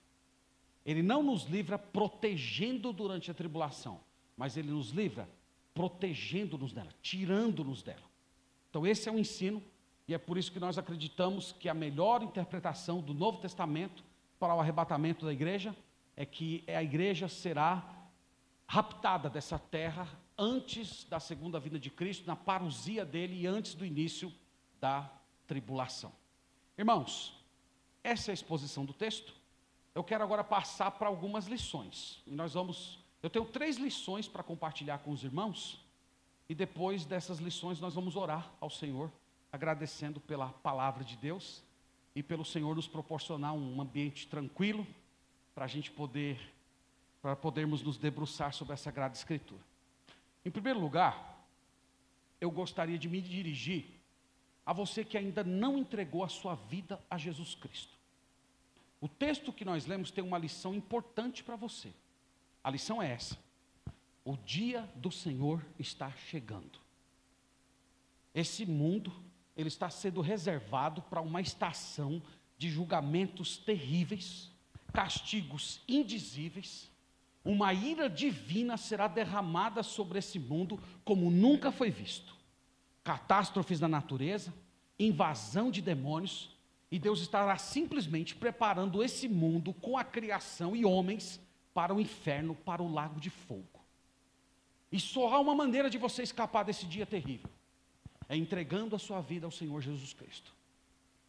Ele não nos livra protegendo durante a tribulação, mas ele nos livra protegendo-nos dela, tirando-nos dela. Então esse é o ensino, e é por isso que nós acreditamos que a melhor interpretação do Novo Testamento para o arrebatamento da igreja é que a igreja será raptada dessa terra antes da segunda vinda de Cristo, na parousia dele e antes do início da tribulação. Irmãos, essa é a exposição do texto. Eu quero agora passar para algumas lições. E eu tenho 3 lições para compartilhar com os irmãos, e depois dessas lições nós vamos orar ao Senhor, agradecendo pela palavra de Deus e pelo Senhor nos proporcionar um ambiente tranquilo para podermos nos debruçar sobre a Sagrada Escritura. Em primeiro lugar, eu gostaria de me dirigir a você que ainda não entregou a sua vida a Jesus Cristo. O texto que nós lemos tem uma lição importante para você. A lição é essa: o dia do Senhor está chegando. Esse mundo, ele está sendo reservado para uma estação de julgamentos terríveis, castigos indizíveis. Uma ira divina será derramada sobre esse mundo como nunca foi visto. Catástrofes na natureza, invasão de demônios, e Deus estará simplesmente preparando esse mundo com a criação e homens para o inferno, para o lago de fogo. E só há uma maneira de você escapar desse dia terrível: é entregando a sua vida ao Senhor Jesus Cristo.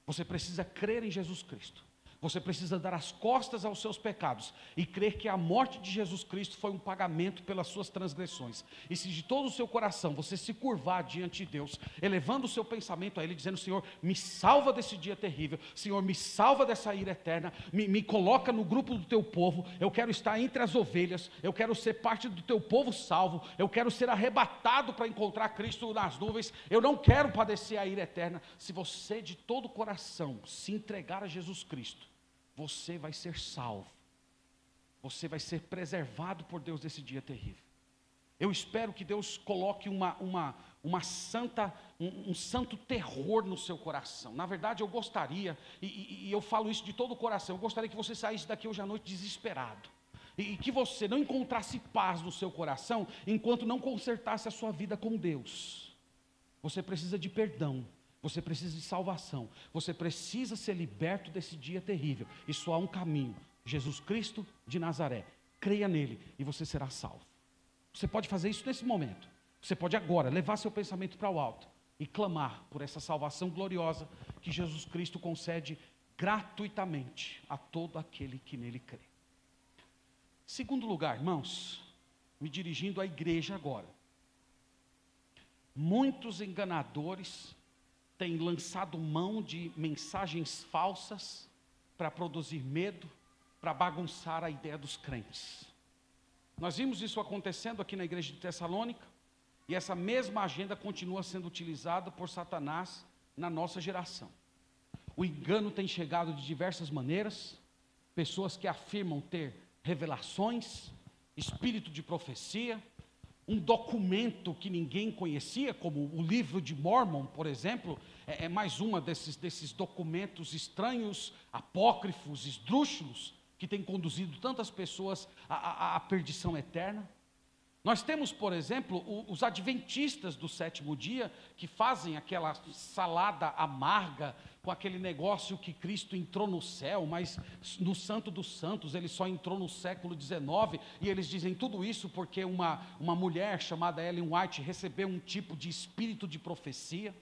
Você precisa crer em Jesus Cristo. Você precisa dar as costas aos seus pecados e crer que a morte de Jesus Cristo foi um pagamento pelas suas transgressões. E se de todo o seu coração você se curvar diante de Deus, elevando o seu pensamento a Ele, dizendo: Senhor, me salva desse dia terrível, Senhor, me salva dessa ira eterna, me coloca no grupo do teu povo, eu quero estar entre as ovelhas, eu quero ser parte do teu povo salvo, eu quero ser arrebatado para encontrar Cristo nas nuvens, eu não quero padecer a ira eterna. Se você de todo o coração se entregar a Jesus Cristo, você vai ser salvo, você vai ser preservado por Deus desse dia terrível. Eu espero que Deus coloque um santo terror no seu coração. Na verdade, eu gostaria, e eu falo isso de todo o coração, eu gostaria que você saísse daqui hoje à noite desesperado, e que você não encontrasse paz no seu coração, enquanto não consertasse a sua vida com Deus. Você precisa de perdão. Você precisa de salvação, você precisa ser liberto desse dia terrível, e só há um caminho: Jesus Cristo de Nazaré. Creia nele e você será salvo. Você pode fazer isso nesse momento, você pode agora levar seu pensamento para o alto e clamar por essa salvação gloriosa que Jesus Cristo concede gratuitamente a todo aquele que nele crê. Segundo lugar, irmãos, me dirigindo à igreja agora, muitos enganadores têm lançado mão de mensagens falsas para produzir medo, para bagunçar a ideia dos crentes. Nós vimos isso acontecendo aqui na igreja de Tessalônica, e essa mesma agenda continua sendo utilizada por Satanás na nossa geração. O engano tem chegado de diversas maneiras: pessoas que afirmam ter revelações, espírito de profecia, um documento que ninguém conhecia, como o livro de Mórmon, por exemplo, é mais uma desses documentos estranhos, apócrifos, esdrúxulos, que tem conduzido tantas pessoas à perdição eterna. Nós temos, por exemplo, os adventistas do 7º dia, que fazem aquela salada amarga, com aquele negócio que Cristo entrou no céu, mas no Santo dos Santos ele só entrou no século XIX, e eles dizem tudo isso porque uma mulher chamada Ellen White recebeu um tipo de espírito de profecia.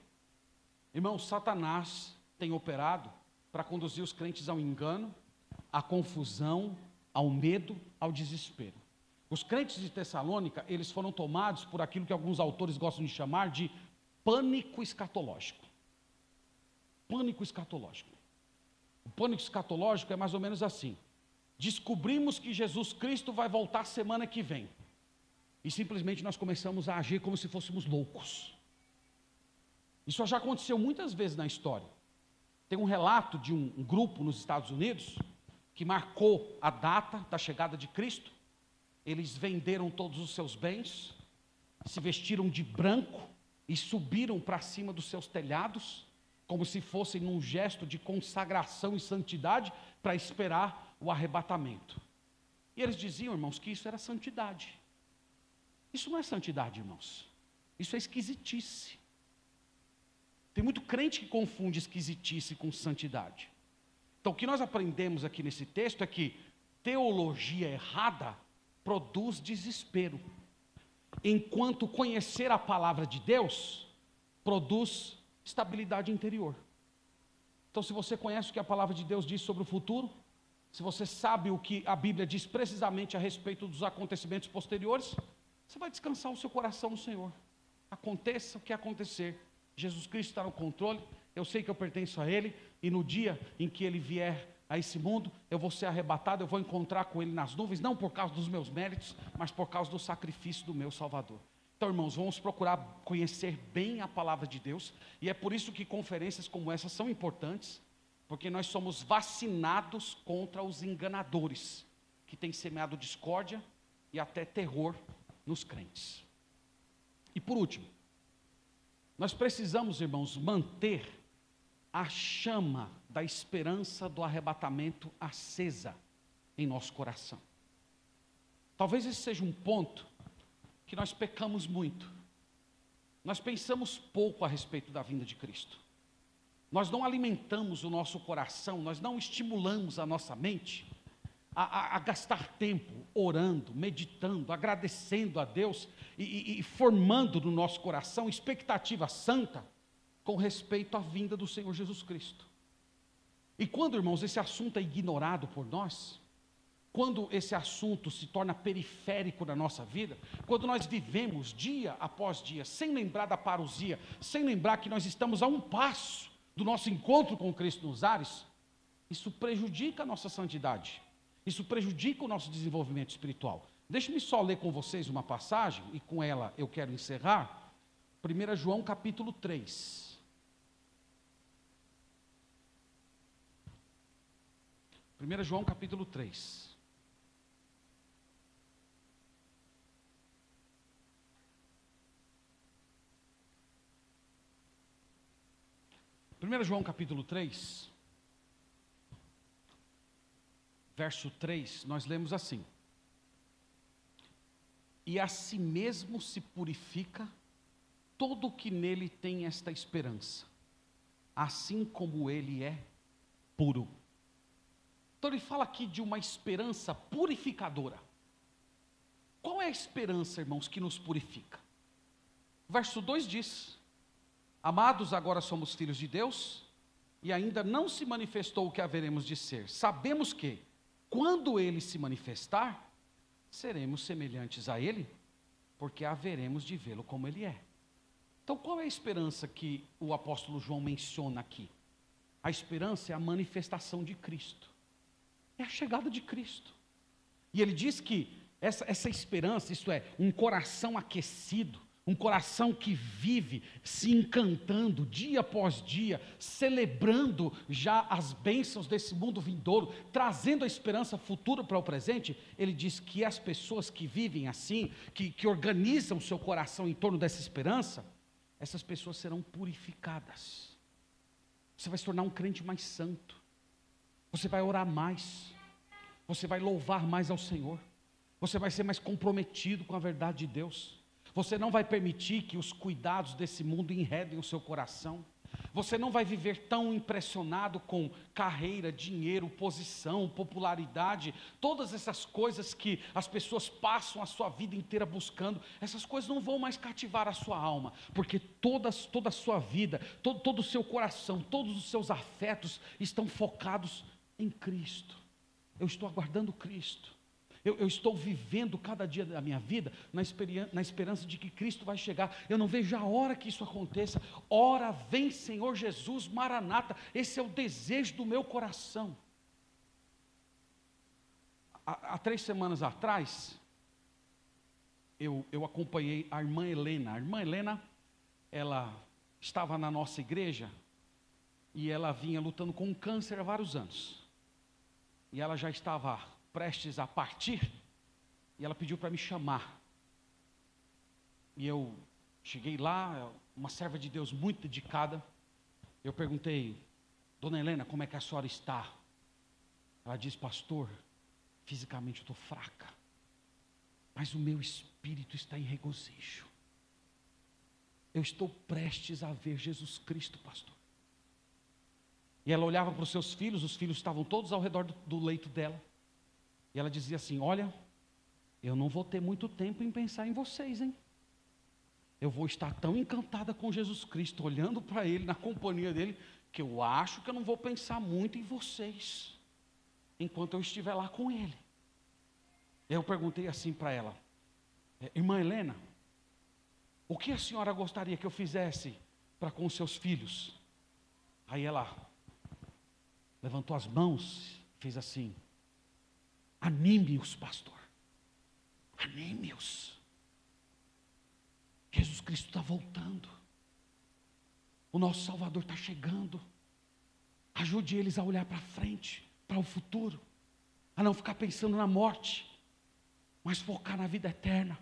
Irmão, Satanás tem operado para conduzir os crentes ao engano, à confusão, ao medo, ao desespero. Os crentes de Tessalônica, eles foram tomados por aquilo que alguns autores gostam de chamar de pânico escatológico. Pânico escatológico. O pânico escatológico é mais ou menos assim: descobrimos que Jesus Cristo vai voltar semana que vem, e simplesmente nós começamos a agir como se fôssemos loucos. Isso já aconteceu muitas vezes na história. Tem um relato de um grupo nos Estados Unidos que marcou a data da chegada de Cristo. Eles venderam todos os seus bens, se vestiram de branco e subiram para cima dos seus telhados, como se fossem num gesto de consagração e santidade, para esperar o arrebatamento. E eles diziam, irmãos, que isso era santidade. Isso não é santidade, irmãos. Isso é esquisitice. Tem muito crente que confunde esquisitice com santidade. Então, o que nós aprendemos aqui nesse texto é que teologia errada produz desespero, enquanto conhecer a palavra de Deus produz estabilidade interior. Então, se você conhece o que a palavra de Deus diz sobre o futuro, se você sabe o que a Bíblia diz precisamente a respeito dos acontecimentos posteriores, você vai descansar o seu coração no Senhor. Aconteça o que acontecer, Jesus Cristo está no controle, eu sei que eu pertenço a Ele, e no dia em que Ele vier a esse mundo, eu vou ser arrebatado, eu vou encontrar com Ele nas nuvens, não por causa dos meus méritos, mas por causa do sacrifício do meu Salvador. Então, irmãos, vamos procurar conhecer bem a palavra de Deus, e é por isso que conferências como essa são importantes, porque nós somos vacinados contra os enganadores, que têm semeado discórdia e até terror nos crentes. E por último, nós precisamos, irmãos, manter a chama da esperança do arrebatamento acesa em nosso coração. Talvez esse seja um ponto que nós pecamos muito. Nós pensamos pouco a respeito da vinda de Cristo. Nós não alimentamos o nosso coração, nós não estimulamos a nossa mente a gastar tempo orando, meditando, agradecendo a Deus e formando no nosso coração expectativa santa com respeito à vinda do Senhor Jesus Cristo. E quando, irmãos, esse assunto é ignorado por nós, quando esse assunto se torna periférico na nossa vida, quando nós vivemos dia após dia, sem lembrar da parousia, sem lembrar que nós estamos a um passo do nosso encontro com Cristo nos ares, isso prejudica a nossa santidade, isso prejudica o nosso desenvolvimento espiritual. Deixe-me só ler com vocês uma passagem, e com ela eu quero encerrar. 1 João capítulo 3. 1 João capítulo 3. João capítulo 3, verso 3, nós lemos assim: e a si mesmo se purifica todo o que nele tem esta esperança, assim como ele é puro. Então ele fala aqui de uma esperança purificadora. Qual é a esperança, irmãos, que nos purifica? O verso 2 diz: amados, agora somos filhos de Deus, e ainda não se manifestou o que haveremos de ser. Sabemos que, quando Ele se manifestar, seremos semelhantes a Ele, porque haveremos de vê-lo como Ele é. Então, qual é a esperança que o apóstolo João menciona aqui? A esperança é a manifestação de Cristo, é a chegada de Cristo. E ele diz que essa esperança, isto é, um coração aquecido, um coração que vive se encantando dia após dia, celebrando já as bênçãos desse mundo vindouro, trazendo a esperança futura para o presente. Ele diz que as pessoas que vivem assim, que organizam o seu coração em torno dessa esperança, essas pessoas serão purificadas. Você vai se tornar um crente mais santo, você vai orar mais, você vai louvar mais ao Senhor, você vai ser mais comprometido com a verdade de Deus. Você não vai permitir que os cuidados desse mundo enredem o seu coração. Você não vai viver tão impressionado com carreira, dinheiro, posição, popularidade, todas essas coisas que as pessoas passam a sua vida inteira buscando. Essas coisas não vão mais cativar a sua alma, porque toda a sua vida, todo o seu coração, todos os seus afetos estão focados em Cristo. Eu estou aguardando Cristo. Eu estou vivendo cada dia da minha vida na esperança de que Cristo vai chegar. Eu não vejo a hora que isso aconteça. Ora vem, Senhor Jesus, Maranata. Esse é o desejo do meu coração. Há 3 semanas atrás, eu acompanhei a irmã Helena. A irmã Helena, ela estava na nossa igreja e ela vinha lutando com um câncer há vários anos. E ela já estava prestes a partir, e ela pediu para me chamar, e eu cheguei lá, uma serva de Deus muito dedicada. Eu perguntei: dona Helena, como é que a senhora está? Ela disse: pastor, fisicamente eu estou fraca, mas o meu espírito está em regozijo, eu estou prestes a ver Jesus Cristo, pastor. E ela olhava para os seus filhos, os filhos estavam todos ao redor do leito dela. E ela dizia assim: olha, eu não vou ter muito tempo em pensar em vocês, hein? Eu vou estar tão encantada com Jesus Cristo, olhando para Ele, na companhia dEle, que eu acho que eu não vou pensar muito em vocês, enquanto eu estiver lá com Ele. Eu perguntei assim para ela: irmã Helena, o que a senhora gostaria que eu fizesse para com os seus filhos? Aí ela levantou as mãos, fez assim: anime-os, pastor, anime-os. Jesus Cristo está voltando, o nosso Salvador está chegando. Ajude eles a olhar para frente, para o futuro, a não ficar pensando na morte, mas focar na vida eterna.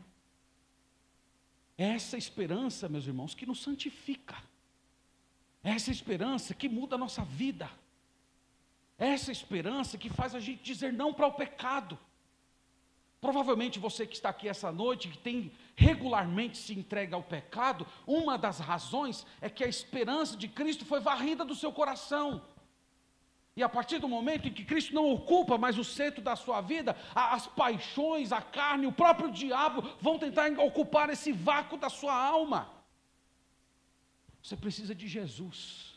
É essa esperança, meus irmãos, que nos santifica. É essa esperança que muda a nossa vida. É essa esperança que faz a gente dizer não para o pecado. Provavelmente você que está aqui essa noite, que tem regularmente se entrega ao pecado, uma das razões é que a esperança de Cristo foi varrida do seu coração. E a partir do momento em que Cristo não ocupa mais o centro da sua vida, as paixões, a carne, o próprio diabo vão tentar ocupar esse vácuo da sua alma. Você precisa de Jesus.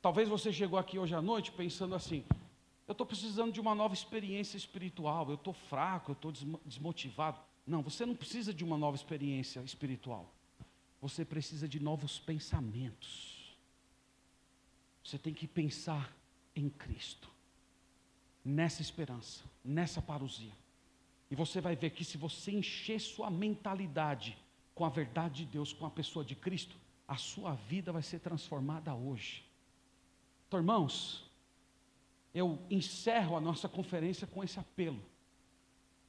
Talvez você chegou aqui hoje à noite pensando assim: eu estou precisando de uma nova experiência espiritual, eu estou fraco, eu estou desmotivado. Não, você não precisa de uma nova experiência espiritual. Você precisa de novos pensamentos. Você tem que pensar em Cristo, nessa esperança, nessa parousia. E você vai ver que se você encher sua mentalidade com a verdade de Deus, com a pessoa de Cristo, a sua vida vai ser transformada hoje. Então, irmãos, eu encerro a nossa conferência com esse apelo: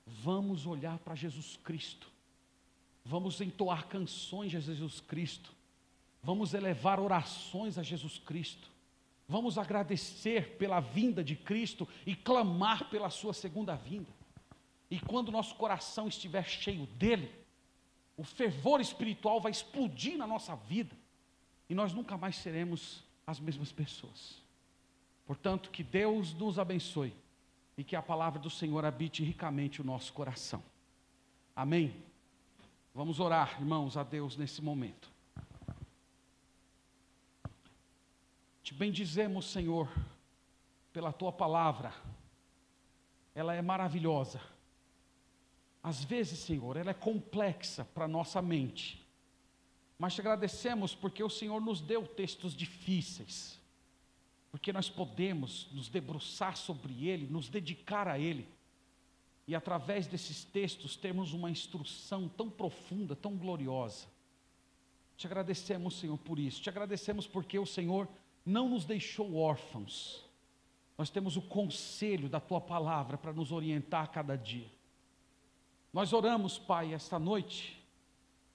vamos olhar para Jesus Cristo, vamos entoar canções a Jesus Cristo, vamos elevar orações a Jesus Cristo, vamos agradecer pela vinda de Cristo e clamar pela sua segunda vinda. E quando nosso coração estiver cheio dele, o fervor espiritual vai explodir na nossa vida, e nós nunca mais seremos as mesmas pessoas. Portanto, que Deus nos abençoe e que a palavra do Senhor habite ricamente o nosso coração. Amém? Vamos orar, irmãos, a Deus nesse momento. Te bendizemos, Senhor, pela Tua palavra. Ela é maravilhosa. Às vezes, Senhor, ela é complexa para a nossa mente. Mas te agradecemos porque o Senhor nos deu textos difíceis, porque nós podemos nos debruçar sobre ele, nos dedicar a ele, e através desses textos termos uma instrução tão profunda, tão gloriosa. Te agradecemos, Senhor, por isso. Te agradecemos porque o Senhor não nos deixou órfãos. Nós temos o conselho da Tua palavra para nos orientar a cada dia. Nós oramos, Pai, esta noite,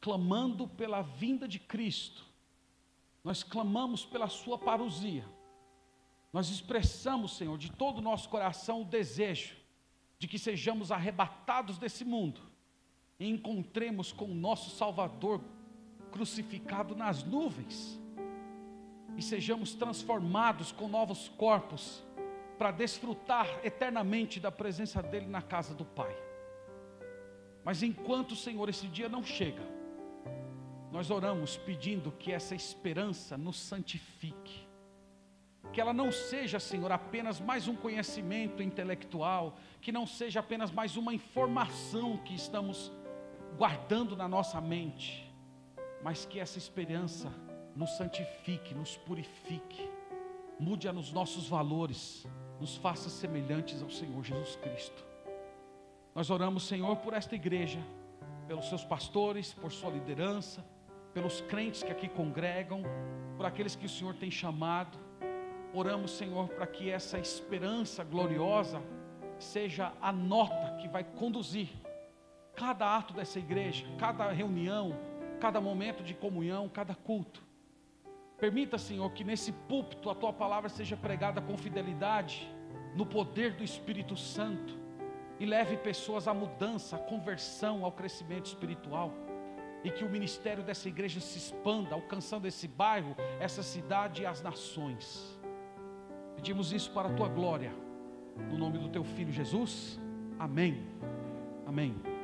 clamando pela vinda de Cristo. Nós clamamos pela sua parousia. Nós expressamos, Senhor, de todo o nosso coração o desejo de que sejamos arrebatados desse mundo e encontremos com o nosso Salvador crucificado nas nuvens, e sejamos transformados com novos corpos para desfrutar eternamente da presença dele na casa do Pai. Mas enquanto, Senhor, esse dia não chega, nós oramos pedindo que essa esperança nos santifique, que ela não seja, Senhor, apenas mais um conhecimento intelectual, que não seja apenas mais uma informação que estamos guardando na nossa mente, mas que essa esperança nos santifique, nos purifique, mude os nossos valores, nos faça semelhantes ao Senhor Jesus Cristo. Nós oramos, Senhor, por esta igreja, pelos seus pastores, por sua liderança, pelos crentes que aqui congregam, por aqueles que o Senhor tem chamado. Oramos, Senhor, para que essa esperança gloriosa seja a nota que vai conduzir cada ato dessa igreja, cada reunião, cada momento de comunhão, cada culto. Permita, Senhor, que nesse púlpito a Tua palavra seja pregada com fidelidade, no poder do Espírito Santo, e leve pessoas à mudança, à conversão, ao crescimento espiritual, e que o ministério dessa igreja se expanda, alcançando esse bairro, essa cidade e as nações. Pedimos isso para a Tua glória, no nome do Teu Filho Jesus. Amém. Amém.